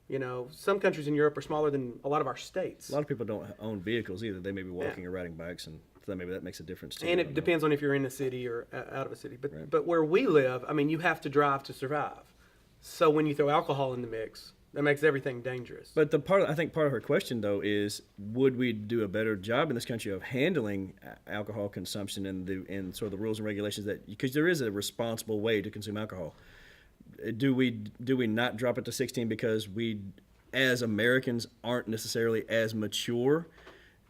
You know, some countries in Europe are smaller than a lot of our states. A lot of people don't own vehicles either. They may be walking or riding bikes, and so maybe that makes a difference too. And it depends on if you're in the city or out of a city. But where we live, I mean, you have to drive to survive. So when you throw alcohol in the mix, that makes everything dangerous. But I think part of her question though is, would we do a better job in this country of handling alcohol consumption and sort of the rules and regulations because there is a responsible way to consume alcohol. Do we not drop it to 16 because we, as Americans, aren't necessarily as mature?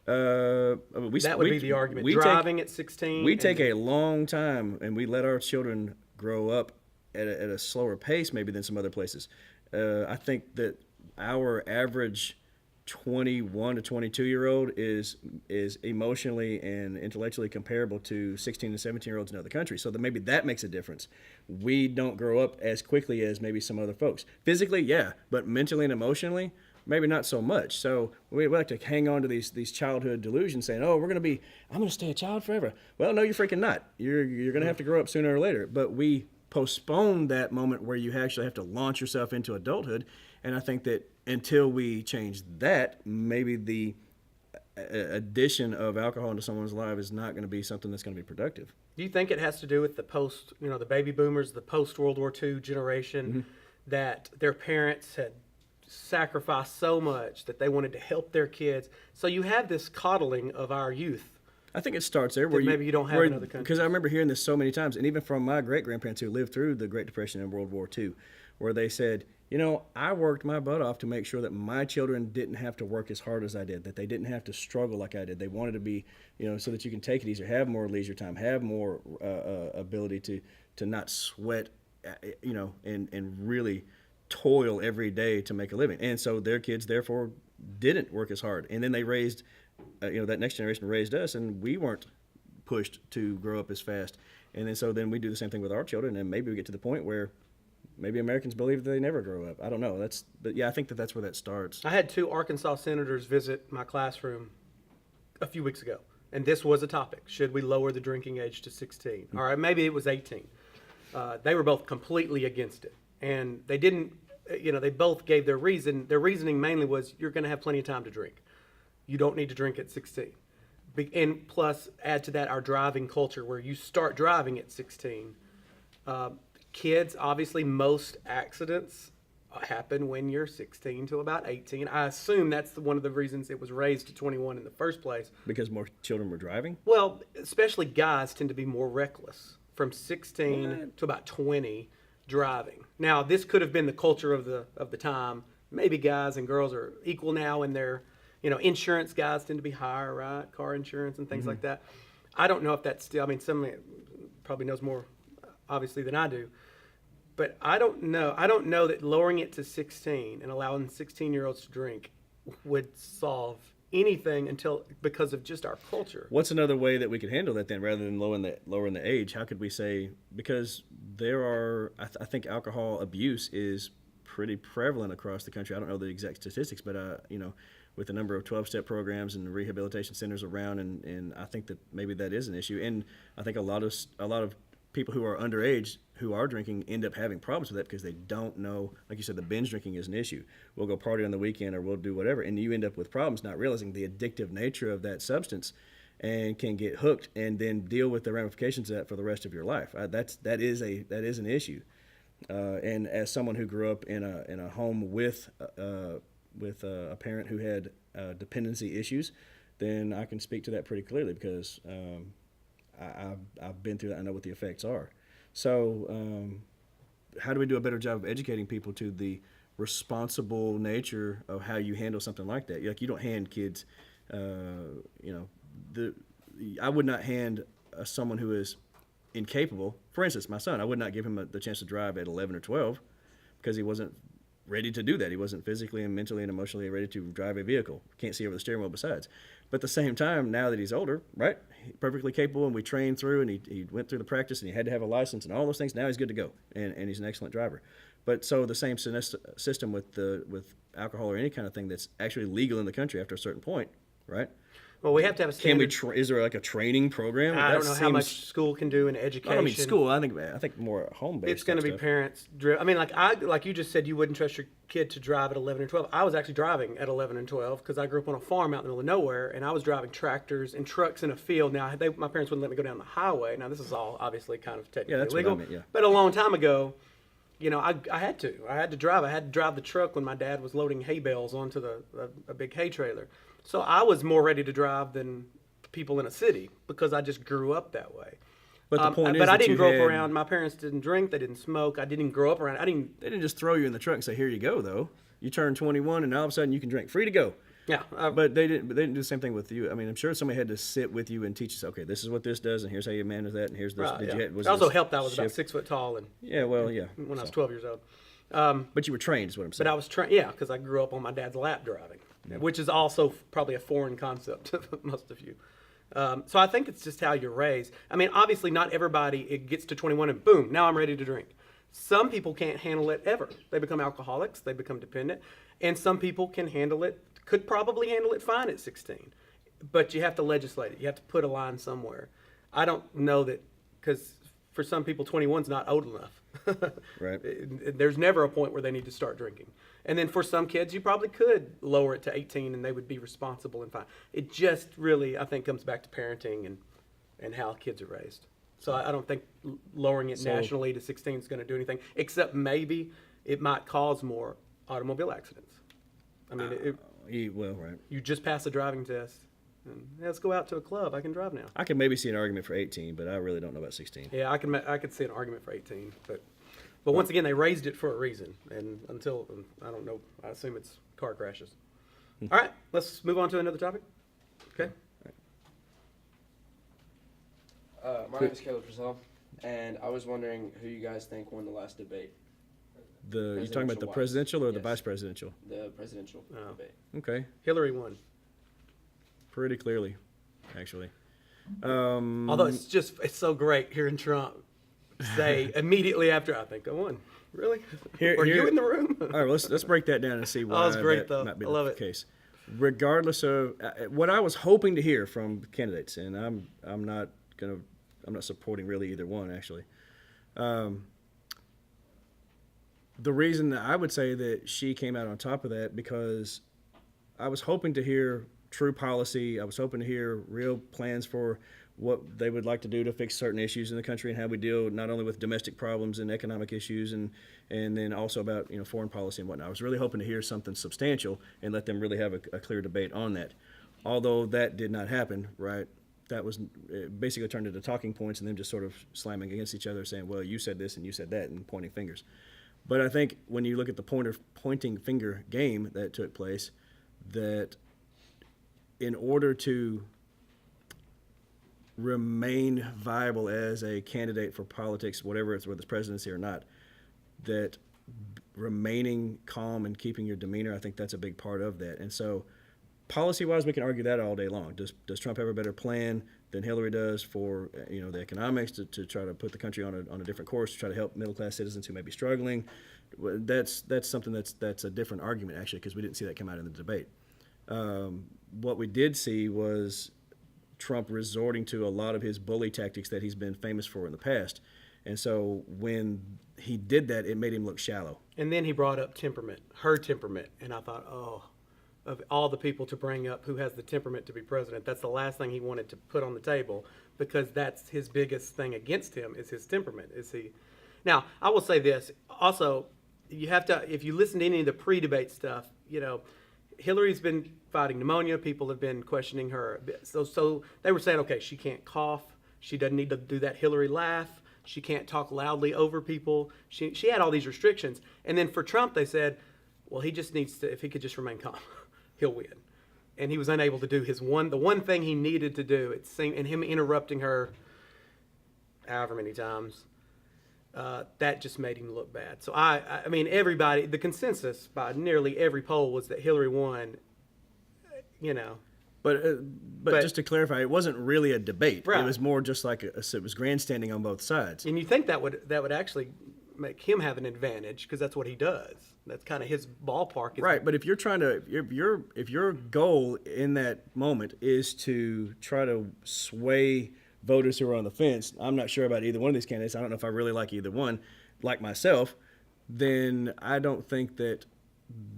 That would be the argument. Driving at 16. We take a long time, and we let our children grow up at a slower pace maybe than some other places. I think that our average 21 to 22-year-old is emotionally and intellectually comparable to 16 and 17-year-olds in other countries. So maybe that makes a difference. We don't grow up as quickly as maybe some other folks. Physically, yeah, but mentally and emotionally, maybe not so much. So we like to hang on to these childhood delusions, saying, "Oh, I'm going to stay a child forever." Well, no, you're freaking not. You're going to have to grow up sooner or later. But we postpone that moment where you actually have to launch yourself into adulthood. And I think that until we change that, maybe the addition of alcohol into someone's life is not going to be something that's going to be productive. Do you think it has to do with the baby boomers, the post-World War II generation, that their parents had sacrificed so much that they wanted to help their kids? So you have this coddling of our youth. I think it starts there where maybe you don't have in other countries. Because I remember hearing this so many times, and even from my great-grandparents who lived through the Great Depression and World War II, where they said, I worked my butt off to make sure that my children didn't have to work as hard as I did, that they didn't have to struggle like I did. They wanted to be, so that you can take it easier, have more leisure time, have more ability to not sweat, and really toil every day to make a living. And so their kids, therefore, didn't work as hard. And then they raised, that next generation raised us, and we weren't pushed to grow up as fast. And then we do the same thing with our children, and maybe we get to the point where maybe Americans believe that they never grow up. I don't know. But I think that's where that starts. I had 2 Arkansas senators visit my classroom a few weeks ago, and this was a topic. Should we lower the drinking age to 16? All right, maybe it was 18. They were both completely against it. And they didn't, they both gave their reason. Their reasoning mainly was you're going to have plenty of time to drink. You don't need to drink at 16. And plus, add to that our driving culture where you start driving at 16. Kids, obviously, most accidents happen when you're 16 to about 18. I assume that's one of the reasons it was raised to 21 in the first place. Because more children were driving? Well, especially guys tend to be more reckless from 16 to about 20 driving. Now, this could have been the culture of the time. Maybe guys and girls are equal now in their, insurance guys tend to be higher, right? Car insurance and things like that. I don't know if that's still, somebody probably knows more obviously than I do. But I don't know. I don't know that lowering it to 16 and allowing 16-year-olds to drink would solve anything because of just our culture. What's another way that we could handle that then, rather than lowering the age? How could we say, because there are, I think alcohol abuse is pretty prevalent across the country. I don't know the exact statistics, but with the number of 12-step programs and rehabilitation centers around, and I think that maybe that is an issue. And I think a lot of people who are underage who are drinking end up having problems with that because they don't know, like you said, the binge drinking is an issue. We'll go party on the weekend or we'll do whatever, and you end up with problems not realizing the addictive nature of that substance and can get hooked and then deal with the ramifications of that for the rest of your life. That is an issue. And as someone who grew up in a home with a parent who had dependency issues, then I can speak to that pretty clearly because I've been through that. I know what the effects are. So how do we do a better job of educating people to the responsible nature of how you handle something like that? Like, you don't hand kids, I would not hand someone who is incapable, for instance, my son, I would not give him the chance to drive at 11 or 12 because he wasn't ready to do that. He wasn't physically and mentally and emotionally ready to drive a vehicle. Can't see over the steering wheel besides. But at the same time, now that he's older, right, perfectly capable, and we trained through, and he went through the practice, and he had to have a license and all those things. Now he's good to go, and he's an excellent driver. But so the same system with alcohol or any kind of thing that's actually legal in the country after a certain point, right? Well, we have to have a standard. Is there like a training program? I don't know how much school can do in education. I don't mean school. I think more home-based. It's going to be parents driven. Like you just said, you wouldn't trust your kid to drive at 11 and 12. I was actually driving at 11 and 12 because I grew up on a farm out in the middle of nowhere, and I was driving tractors and trucks in a field. Now, my parents wouldn't let me go down the highway. Now, this is all obviously kind of technically that's illegal. what I meant, yeah. But a long time ago, I had to. I had to drive. I had to drive the truck when my dad was loading hay bales onto a big hay trailer. So I was more ready to drive than people in a city because I just grew up that way. But the point is, but I didn't grow up around. My parents didn't drink. They didn't smoke. I didn't grow up around. They didn't just throw you in the truck and say, "Here you go." Though you turn 21, and all of a sudden you can drink, free to go. Yeah. But they didn't do the same thing with you. I'm sure somebody had to sit with you and teach us. Okay, this is what this does, and here's how you manage that, and here's this. Right, Was it also this helped. I was about shift? 6 foot tall, and yeah, well, yeah. When I was 12 years old. But you were trained, is what I'm saying. But I was trained, yeah, because I grew up on my dad's lap driving, which is also probably a foreign concept to most of you. So I think it's just how you're raised. Obviously not everybody, it gets to 21 and boom, now I'm ready to drink. Some people can't handle it ever. They become alcoholics, they become dependent, and some people can handle it, could probably handle it fine at 16. But you have to legislate it. You have to put a line somewhere. I don't know that, because for some people 21's not old enough. Right. There's never a point where they need to start drinking. And then for some kids, you probably could lower it to 18 and they would be responsible and fine. It just really, I think, comes back to parenting and how kids are raised. So I don't think lowering it nationally to 16 is going to do anything, except maybe it might cause more automobile accidents. Right. You just pass a driving test. And let's go out to a club. I can drive now. I can maybe see an argument for 18, but I really don't know about 16. Yeah, I could see an argument for 18, but once again, they raised it for a reason, and until I don't know, I assume it's car crashes. All right, let's move on to another topic. Okay. My name is Caleb Frizzell, and I was wondering who you guys think won the last debate. You talking about the presidential or the Yes. vice presidential? The presidential debate. Okay, Hillary won. pretty clearly, actually. Although it's so great hearing Trump say immediately after, I think I won. Really? Were you in the room? All right, let's break that down and see why That was great, that though. might be I love the it. case. regardless of what I was hoping to hear from candidates, and I'm not supporting really either one actually. The reason that I would say that she came out on top of that, because I was hoping to hear true policy. I was hoping to hear real plans for what they would like to do to fix certain issues in the country and how we deal not only with domestic problems and economic issues and then also about foreign policy and whatnot. I was really hoping to hear something substantial and let them really have a clear debate on that. Although that did not happen, right? That was basically turned into talking points and them just sort of slamming against each other, saying, "Well, you said this and you said that," and pointing fingers. But I think when you look at the pointing finger game that took place, that in order to remain viable as a candidate for politics, whether it's presidency or not, that remaining calm and keeping your demeanor, I think that's a big part of that. And so policy-wise, we can argue that all day long. Does Trump have a better plan than Hillary does for the economics to try to put the country on a different course, to try to help middle-class citizens who may be struggling? That's something that's a different argument, actually, because we didn't see that come out in the debate. What we did see was Trump resorting to a lot of his bully tactics that he's been famous for in the past. And so when he did that, it made him look shallow. And then he brought up temperament, her temperament. And I thought, oh, of all the people to bring up who has the temperament to be president, that's the last thing he wanted to put on the table, because that's his biggest thing against him is his temperament. Now, I will say this. Also, you have to, if you listen to any of the pre-debate stuff, Hillary's been fighting pneumonia. People have been questioning her. So they were saying, okay, she can't cough. She doesn't need to do that Hillary laugh. She can't talk loudly over people. She had all these restrictions. And then for Trump, they said, well, he just needs to, if he could just remain calm, he'll win. And he was unable to do the one thing he needed to do. It seemed, and him interrupting her however many times, that just made him look bad. So I mean, everybody, the consensus by nearly every poll was that Hillary won. But just to clarify, it wasn't really a debate. Right. It was more just like it was grandstanding on both sides. And you think that would actually make him have an advantage, because that's what he does. That's kind of his ballpark. Right, but if you're trying to, if your goal in that moment is to try to sway voters who are on the fence, I'm not sure about either one of these candidates. I don't know if I really like either one, like myself. Then I don't think that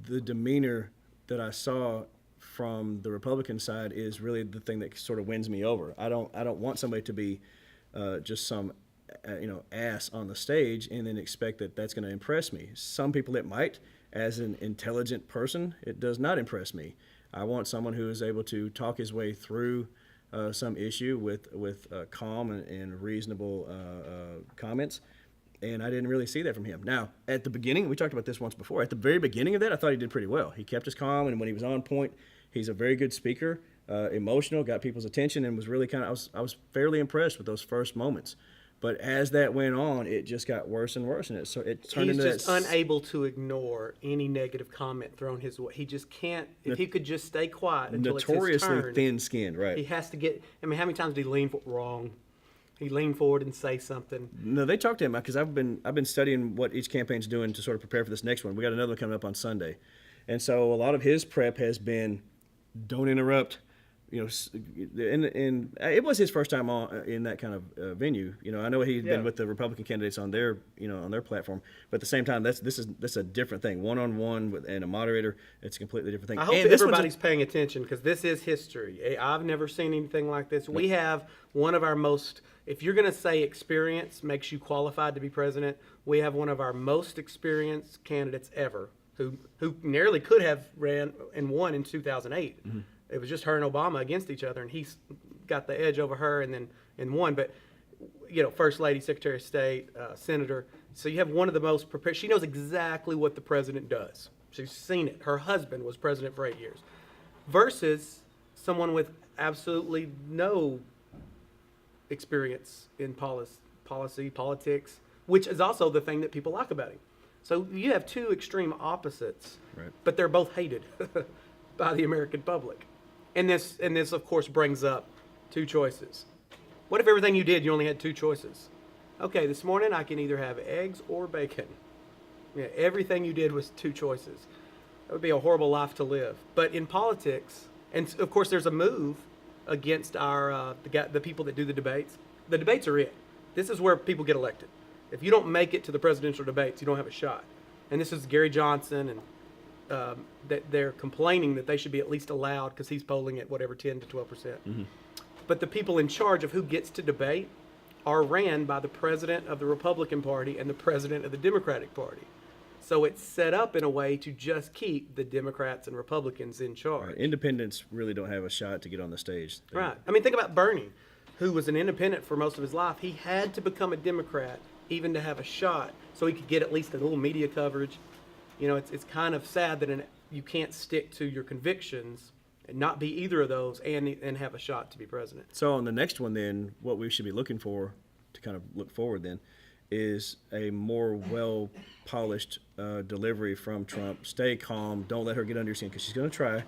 the demeanor that I saw from the Republican side is really the thing that sort of wins me over. I don't want somebody to be just some ass on the stage and then expect that that's going to impress me. Some people it might. As an intelligent person, it does not impress me. I want someone who is able to talk his way through some issue with calm and reasonable comments. And I didn't really see that from him. Now, at the beginning, we talked about this once before. At the very beginning of that, I thought he did pretty well. He kept his calm, and when he was on point, he's a very good speaker, emotional, got people's attention, and was really I was fairly impressed with those first moments. But as that went on, it just got worse and worse, and it turned into that. He's just unable to ignore any negative comment thrown his way. He just can't. If he could just stay quiet until it's his notoriously turn. thin-skinned, right? He has to get. I mean, how many times did he lean wrong? He leaned forward and say something. No, they talked to him because I've been studying what each campaign's doing to sort of prepare for this next one. We got another one coming up on Sunday, and so a lot of his prep has been, don't interrupt. And it was his first time in that kind of venue. I know he'd been with the Republican candidates on their platform, but at the same time, this is a different thing. One-on-one and a moderator, it's a completely different thing. I hope and that everybody's paying attention, because this is history. I've never seen anything like this. We have one of our most, if you're going to say experience makes you qualified to be president, we have one of our most experienced candidates ever, who nearly could have ran and won in 2008. Mm-hmm. It was just her and Obama against each other, and he's got the edge over her and won. But, First Lady, Secretary of State, Senator. So you have one of the most prepared. She knows exactly what the president does. She's seen it. Her husband was president for 8 years. Versus someone with absolutely no experience in politics, which is also the thing that people like about him. So you have two extreme opposites, right, but they're both hated by the American public. And this, of course, brings up two choices. What if everything you did, you only had two choices? Okay, this morning I can either have eggs or bacon. Yeah, everything you did was two choices. That would be a horrible life to live. But in politics, and of course, there's a move against our the people that do the debates. The debates are it. This is where people get elected. If you don't make it to the presidential debates, you don't have a shot. And this is Gary Johnson, and that they're complaining that they should be at least allowed because he's polling at whatever 10 to 12%. But the people in charge of who gets to debate are ran by the president of the Republican Party and the president of the Democratic Party. So it's set up in a way to just keep the Democrats and Republicans in charge. Right. Independents really don't have a shot to get on the stage. Right. I mean, think about Bernie, who was an independent for most of his life. He had to become a Democrat even to have a shot so he could get at least a little media coverage. You know, it's kind of sad that you can't stick to your convictions and not be either of those and have a shot to be president. So on the next one then, what we should be looking for to kind of look forward then is a more well-polished delivery from Trump. Stay calm. Don't let her get under your skin because she's going to try.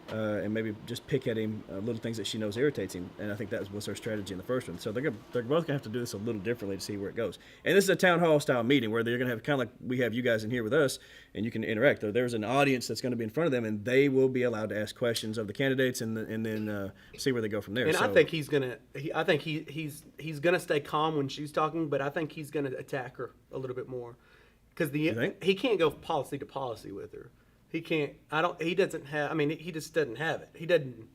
And maybe just pick at him little things that she knows irritates him. And I think that was her strategy in the first one. So they're both going to have to do this a little differently to see where it goes. And this is a town hall style meeting where they're going to have kind of like we have you guys in here with us, and you can interact. There's an audience that's going to be in front of them, and they will be allowed to ask questions of the candidates and then see where they go from there. And so, I think he's gonna. I think he's gonna stay calm when she's talking, but I think he's gonna attack her a little bit more because he can't go policy to policy with her. He can't. He doesn't have. I mean, he just doesn't have it. He doesn't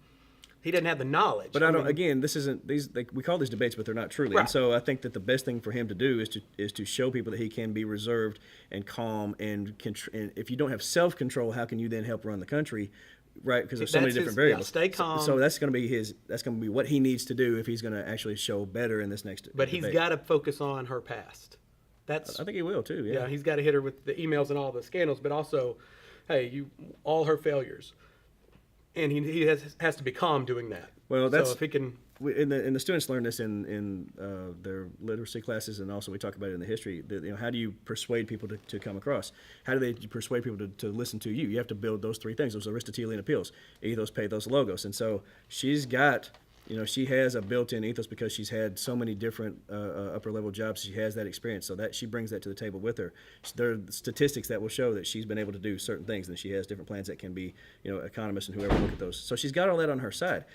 have the knowledge. But I don't. Again, this isn't these. We call these debates, but they're not truly. Right. And so I think that the best thing for him to do is to show people that he can be reserved and calm and if you don't have self-control, how can you then help run the country? Right, because there's so many different variables. Stay calm. So that's going to be That's going to be what he needs to do if he's going to actually show better in this next. But debate. he's got to focus on her past. I think he will too. Yeah. He's got to hit her with the emails and all the scandals, but also, hey, all her failures, and he has to be calm doing that. Well, that's so if he can. And the students learn this in their literacy classes, and also we talk about it in the history. How do you persuade people to come across? How do they persuade people to listen to you? You have to build those three things, those Aristotelian appeals: ethos, pathos, logos. And so she's got, she has a built-in ethos because she's had so many different upper-level jobs. She has that experience, so that she brings that to the table with her. There are statistics that will show that she's been able to do certain things, and she has different plans that can be, economists and whoever look at those. So she's got all that on her side.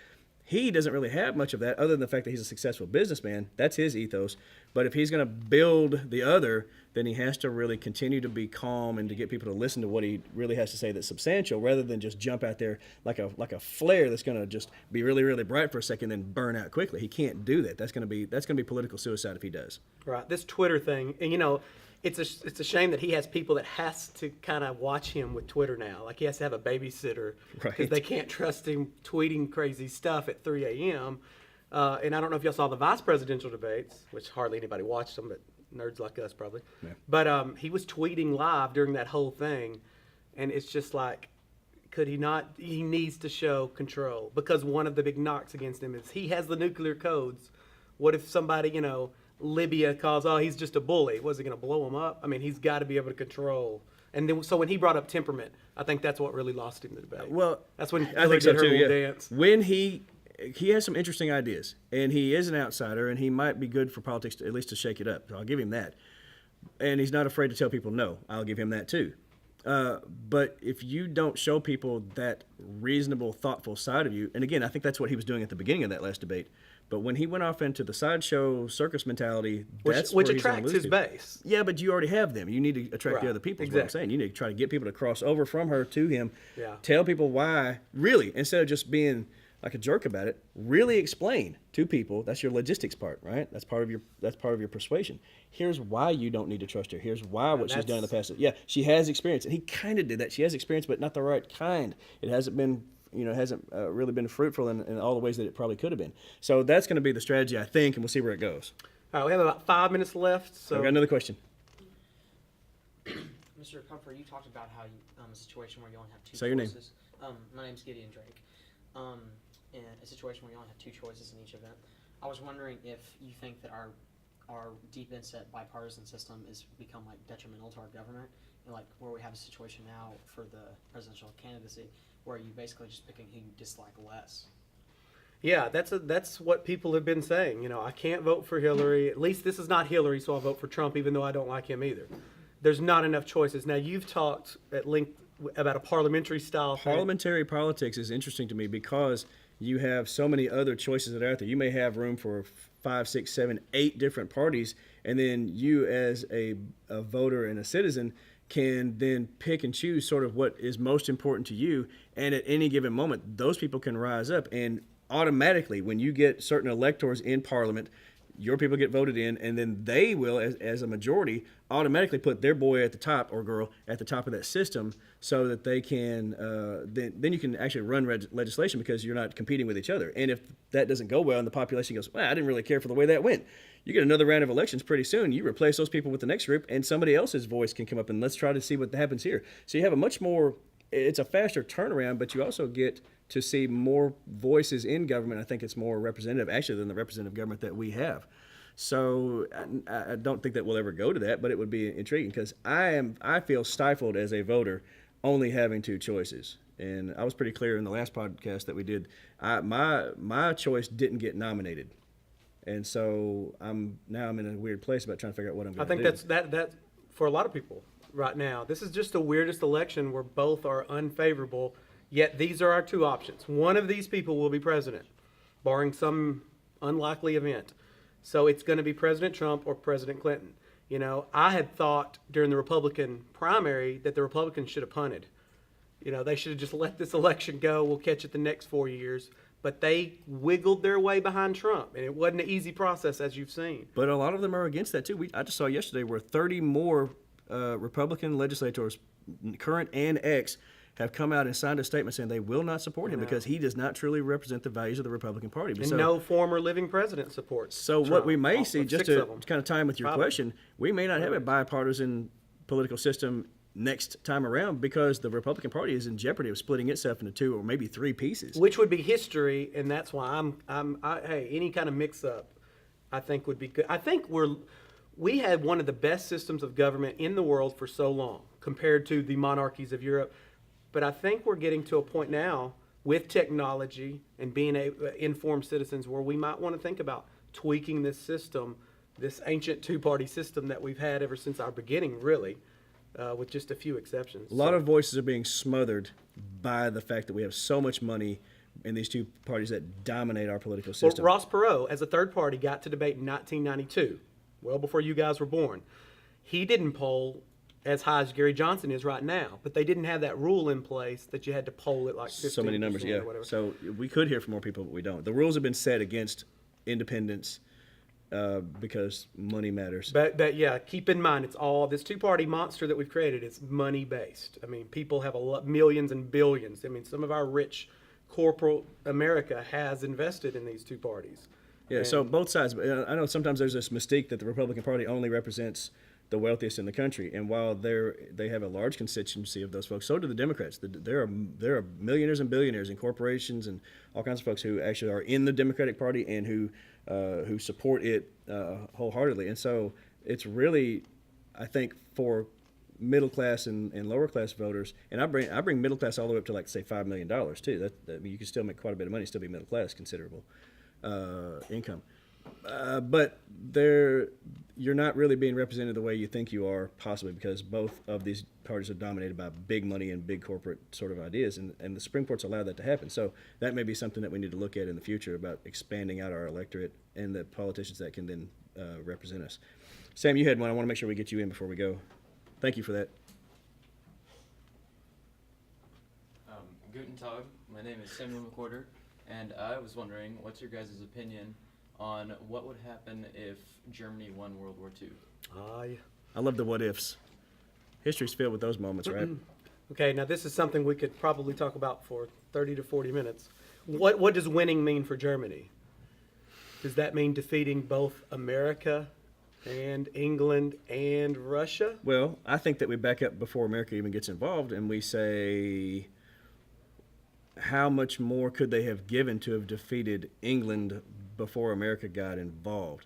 He doesn't really have much of that other than the fact that he's a successful businessman. That's his ethos. But if he's going to build the other, then he has to really continue to be calm and to get people to listen to what he really has to say that's substantial, rather than just jump out there like a flare that's going to just be really, really bright for a second and then burn out quickly. He can't do that. That's going to be political suicide if he does. Right. This Twitter thing, and it's a shame that he has people that has to kind of watch him with Twitter now. Like he has to have a babysitter because Right. they can't trust him tweeting crazy stuff at 3 a.m. And I don't know if y'all saw the vice presidential debates, which hardly anybody watched them, but nerds like us probably. Yeah. But he was tweeting live during that whole thing, and it's just like, could he not? He needs to show control because one of the big knocks against him is he has the nuclear codes. What if somebody, Libya calls, he's just a bully. Was he going to blow him up? I mean, he's got to be able to control. And then, so when he brought up temperament, I think that's what really lost him the debate. Well, that's when I think so did her too. little Yeah. dance. When he has some interesting ideas, and he is an outsider, and he might be good for politics, at least to shake it up. So I'll give him that. And he's not afraid to tell people no. I'll give him that too. But if you don't show people that reasonable, thoughtful side of you, and again, I think that's what he was doing at the beginning of that last debate. But when he went off into the sideshow circus mentality, that's which where he's gonna attracts lose his to. base. Yeah, but you already have them. You need to attract Right. the other people. Is what I'm Exactly. saying. You need to try to get people to cross over from her to him. Yeah. Tell people why. Really, instead of just being like a jerk about it, really explain to people. That's your logistics part, right? That's part of your persuasion. Here's why you don't need to trust her. Here's why what she's done in the past. Yeah, she has experience, and he kind of did that. She has experience, but not the right kind. It hasn't been. Hasn't really been fruitful in all the ways that it probably could have been. So that's going to be the strategy, I think, and we'll see where it goes. All right, we have about 5 minutes left. So I've got another question. Mr. Comfort, you talked about how a situation where you only have two Say your name. choices. My name's Gideon Drake. In a situation where you only have two choices in each event, I was wondering if you think that our deep inset bipartisan system is become detrimental to our government, and where we have a situation now for the presidential candidacy where you basically just picking who you dislike less. yeah, that's what people have been saying. I can't vote for Hillary. At least this is not Hillary, so I'll vote for Trump, even though I don't like him either. There's not enough choices. Now you've talked at length about a parliamentary style thing. Parliamentary politics is interesting to me because you have so many other choices that are out there. You may have room for 5, 6, 7, 8 different parties, and then you as a voter and a citizen can then pick and choose sort of what is most important to you. And at any given moment, those people can rise up. And automatically, when you get certain electors in Parliament, your people get voted in, and then they will, as a majority, automatically put their boy at the top or girl at the top of that system, so that they can then you can actually run legislation because you're not competing with each other. And if that doesn't go well and the population goes, well, I didn't really care for the way that went, you get another round of elections pretty soon. You replace those people with the next group, and somebody else's voice can come up, and let's try to see what happens here. So you have a much more, it's a faster turnaround, but you also get to see more voices in government. I think it's more representative, actually, than the representative government that we have. So I don't think that we'll ever go to that, but it would be intriguing because I feel stifled as a voter only having 2 choices. And I was pretty clear in the last podcast that we did. My choice didn't get nominated, and so I'm in a weird place about trying to figure out what I'm going to do. I think that's for a lot of people right now. This is just the weirdest election where both are unfavorable. Yet these are our 2 options. One of these people will be president, barring some unlikely event. So it's going to be President Trump or President Clinton. You know, I had thought during the Republican primary that the Republicans should have punted. You know, they should have just let this election go. We'll catch it the next 4 years. But they wiggled their way behind Trump, and it wasn't an easy process, as you've seen. But a lot of them are against that, too. I just saw yesterday where 30 more Republican legislators, current and ex, have come out and signed a statement saying they will not support him because he does not truly represent the values of the Republican Party. And no former living president supports So Trump. what we may see, just to kind of time with your 5 question, we may not have a bipartisan political system next time around because the Republican Party is in jeopardy of splitting itself into 2 or maybe 3 pieces. Which would be history, and that's why hey, any kind of mix-up, I think would be good. I think we had one of the best systems of government in the world for so long compared to the monarchies of Europe. But I think we're getting to a point now with technology and being informed citizens where we might want to think about tweaking this system, this ancient 2-party system that we've had ever since our beginning, really, with just a few exceptions. A lot of voices are being smothered by the fact that we have so much money in these 2 parties that dominate our political system. Well, Ross Perot, as a third party, got to debate in 1992, well before you guys were born. He didn't poll as high as Gary Johnson is right now, but they didn't have that rule in place that you had to poll it like 15% so many numbers, yeah. or whatever. So we could hear from more people, but we don't. The rules have been set against independence because money matters. But yeah, keep in mind, it's all this 2-party monster that we've created. It's money based. I mean, people have millions and billions. I mean, some of our rich corporate America has invested in these 2 parties. Yeah. So both sides. I know sometimes there's this mystique that the Republican Party only represents the wealthiest in the country, and while they have a large constituency of those folks, so do the Democrats. There are millionaires and billionaires and corporations and all kinds of folks who actually are in the Democratic Party and who support it wholeheartedly. And so it's really, I think, for middle class and lower class voters, and I bring middle class all the way up to like say $5 million too. I mean, you can still make quite a bit of money, still be middle class, considerable income. But you're not really being represented the way you think you are, possibly because both of these parties are dominated by big money and big corporate sort of ideas, and the Supreme Court's allowed that to happen. So that may be something that we need to look at in the future about expanding out our electorate and the politicians that can then represent us. Sam, you had one. I want to make sure we get you in before we go. Thank you for that. Guten Tag. My name is Samuel McWhorter, and I was wondering, what's your guys' opinion on what would happen if Germany won World War II? I love the what ifs. History's filled with those moments, right? Okay, now this is something we could probably talk about for 30 to 40 minutes. What does winning mean for Germany? Does that mean defeating both America and England and Russia? Well, I think that we back up before America even gets involved and we say, how much more could they have given to have defeated England before America got involved?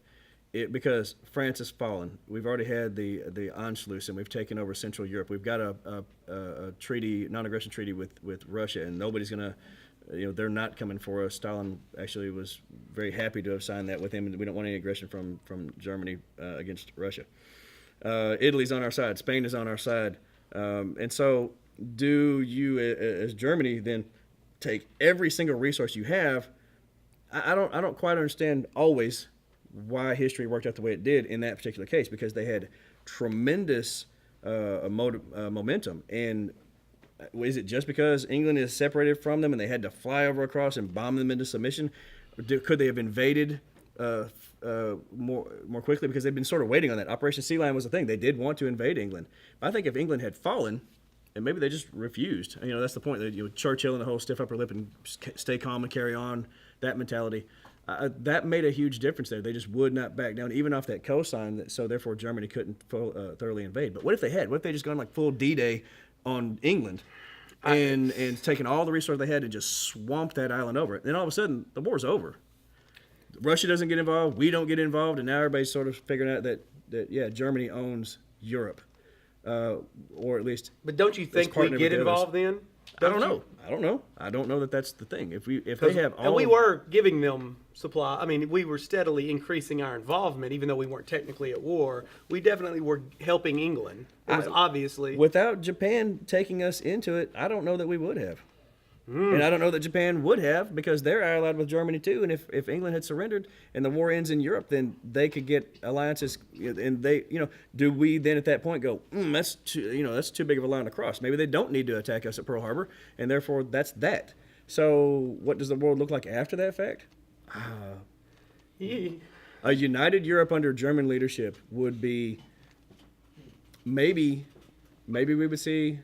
Because France has fallen. We've already had the Anschluss, and we've taken over Central Europe. We've got a treaty, non-aggression treaty with Russia, and nobody's going to, they're not coming for us. Stalin actually was very happy to have signed that with him, and we don't want any aggression from Germany against Russia. Italy's on our side. Spain is on our side. And so do you, as Germany, then take every single resource you have? I don't quite understand always why history worked out the way it did in that particular case, because they had tremendous momentum. And is it just because England is separated from them and they had to fly over across and bomb them into submission? Could they have invaded more quickly, because they've been sort of waiting on that? Operation Sea Lion was a thing. They did want to invade England. But I think if England had fallen, and maybe they just refused. That's the point. That Churchill and the whole stiff upper lip and stay calm and carry on, that mentality. That made a huge difference there. They just would not back down, even off that coastline. So therefore, Germany couldn't thoroughly invade. But what if they had? What if they just gone like full D-Day on England, and taken all the resources they had and just swamped that island over? Then all of a sudden, the war's over. Russia doesn't get involved. We don't get involved, and now everybody's sort of figuring out that Germany owns Europe, or at least. But don't you think we get involved then? I don't know. I don't know that that's the thing. If they have all, and we were giving them supply. I mean, we were steadily increasing our involvement, even though we weren't technically at war. We definitely were helping England. It was obviously without Japan taking us into it. I don't know that we would have. And I don't know that Japan would have, because they're allied with Germany too. And if England had surrendered and the war ends in Europe, then they could get alliances. And they, do we then at that point go, that's too big of a line to cross? Maybe they don't need to attack us at Pearl Harbor, and therefore that's that. So what does the world look like after that fact? A united Europe under German leadership would be maybe we would see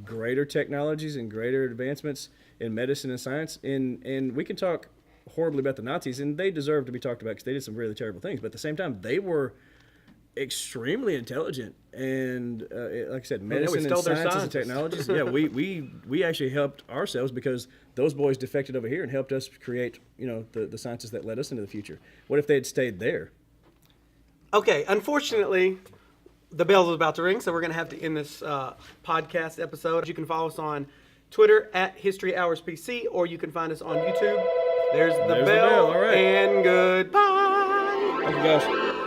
greater technologies and greater advancements in medicine and science. And we can talk horribly about the Nazis, and they deserve to be talked about because they did some really terrible things. But at the same time, they were extremely intelligent. And like I said, medicine and sciences and technologies. Yeah, we actually helped ourselves because those boys defected over here and helped us create, the sciences that led us into the future. What if they had stayed there? Okay, unfortunately, the bell is about to ring, so we're going to have to end this podcast episode. You can follow us on Twitter at History Hours PC, or you can find us on YouTube. There's the bell. All right. And goodbye. Thank you, guys.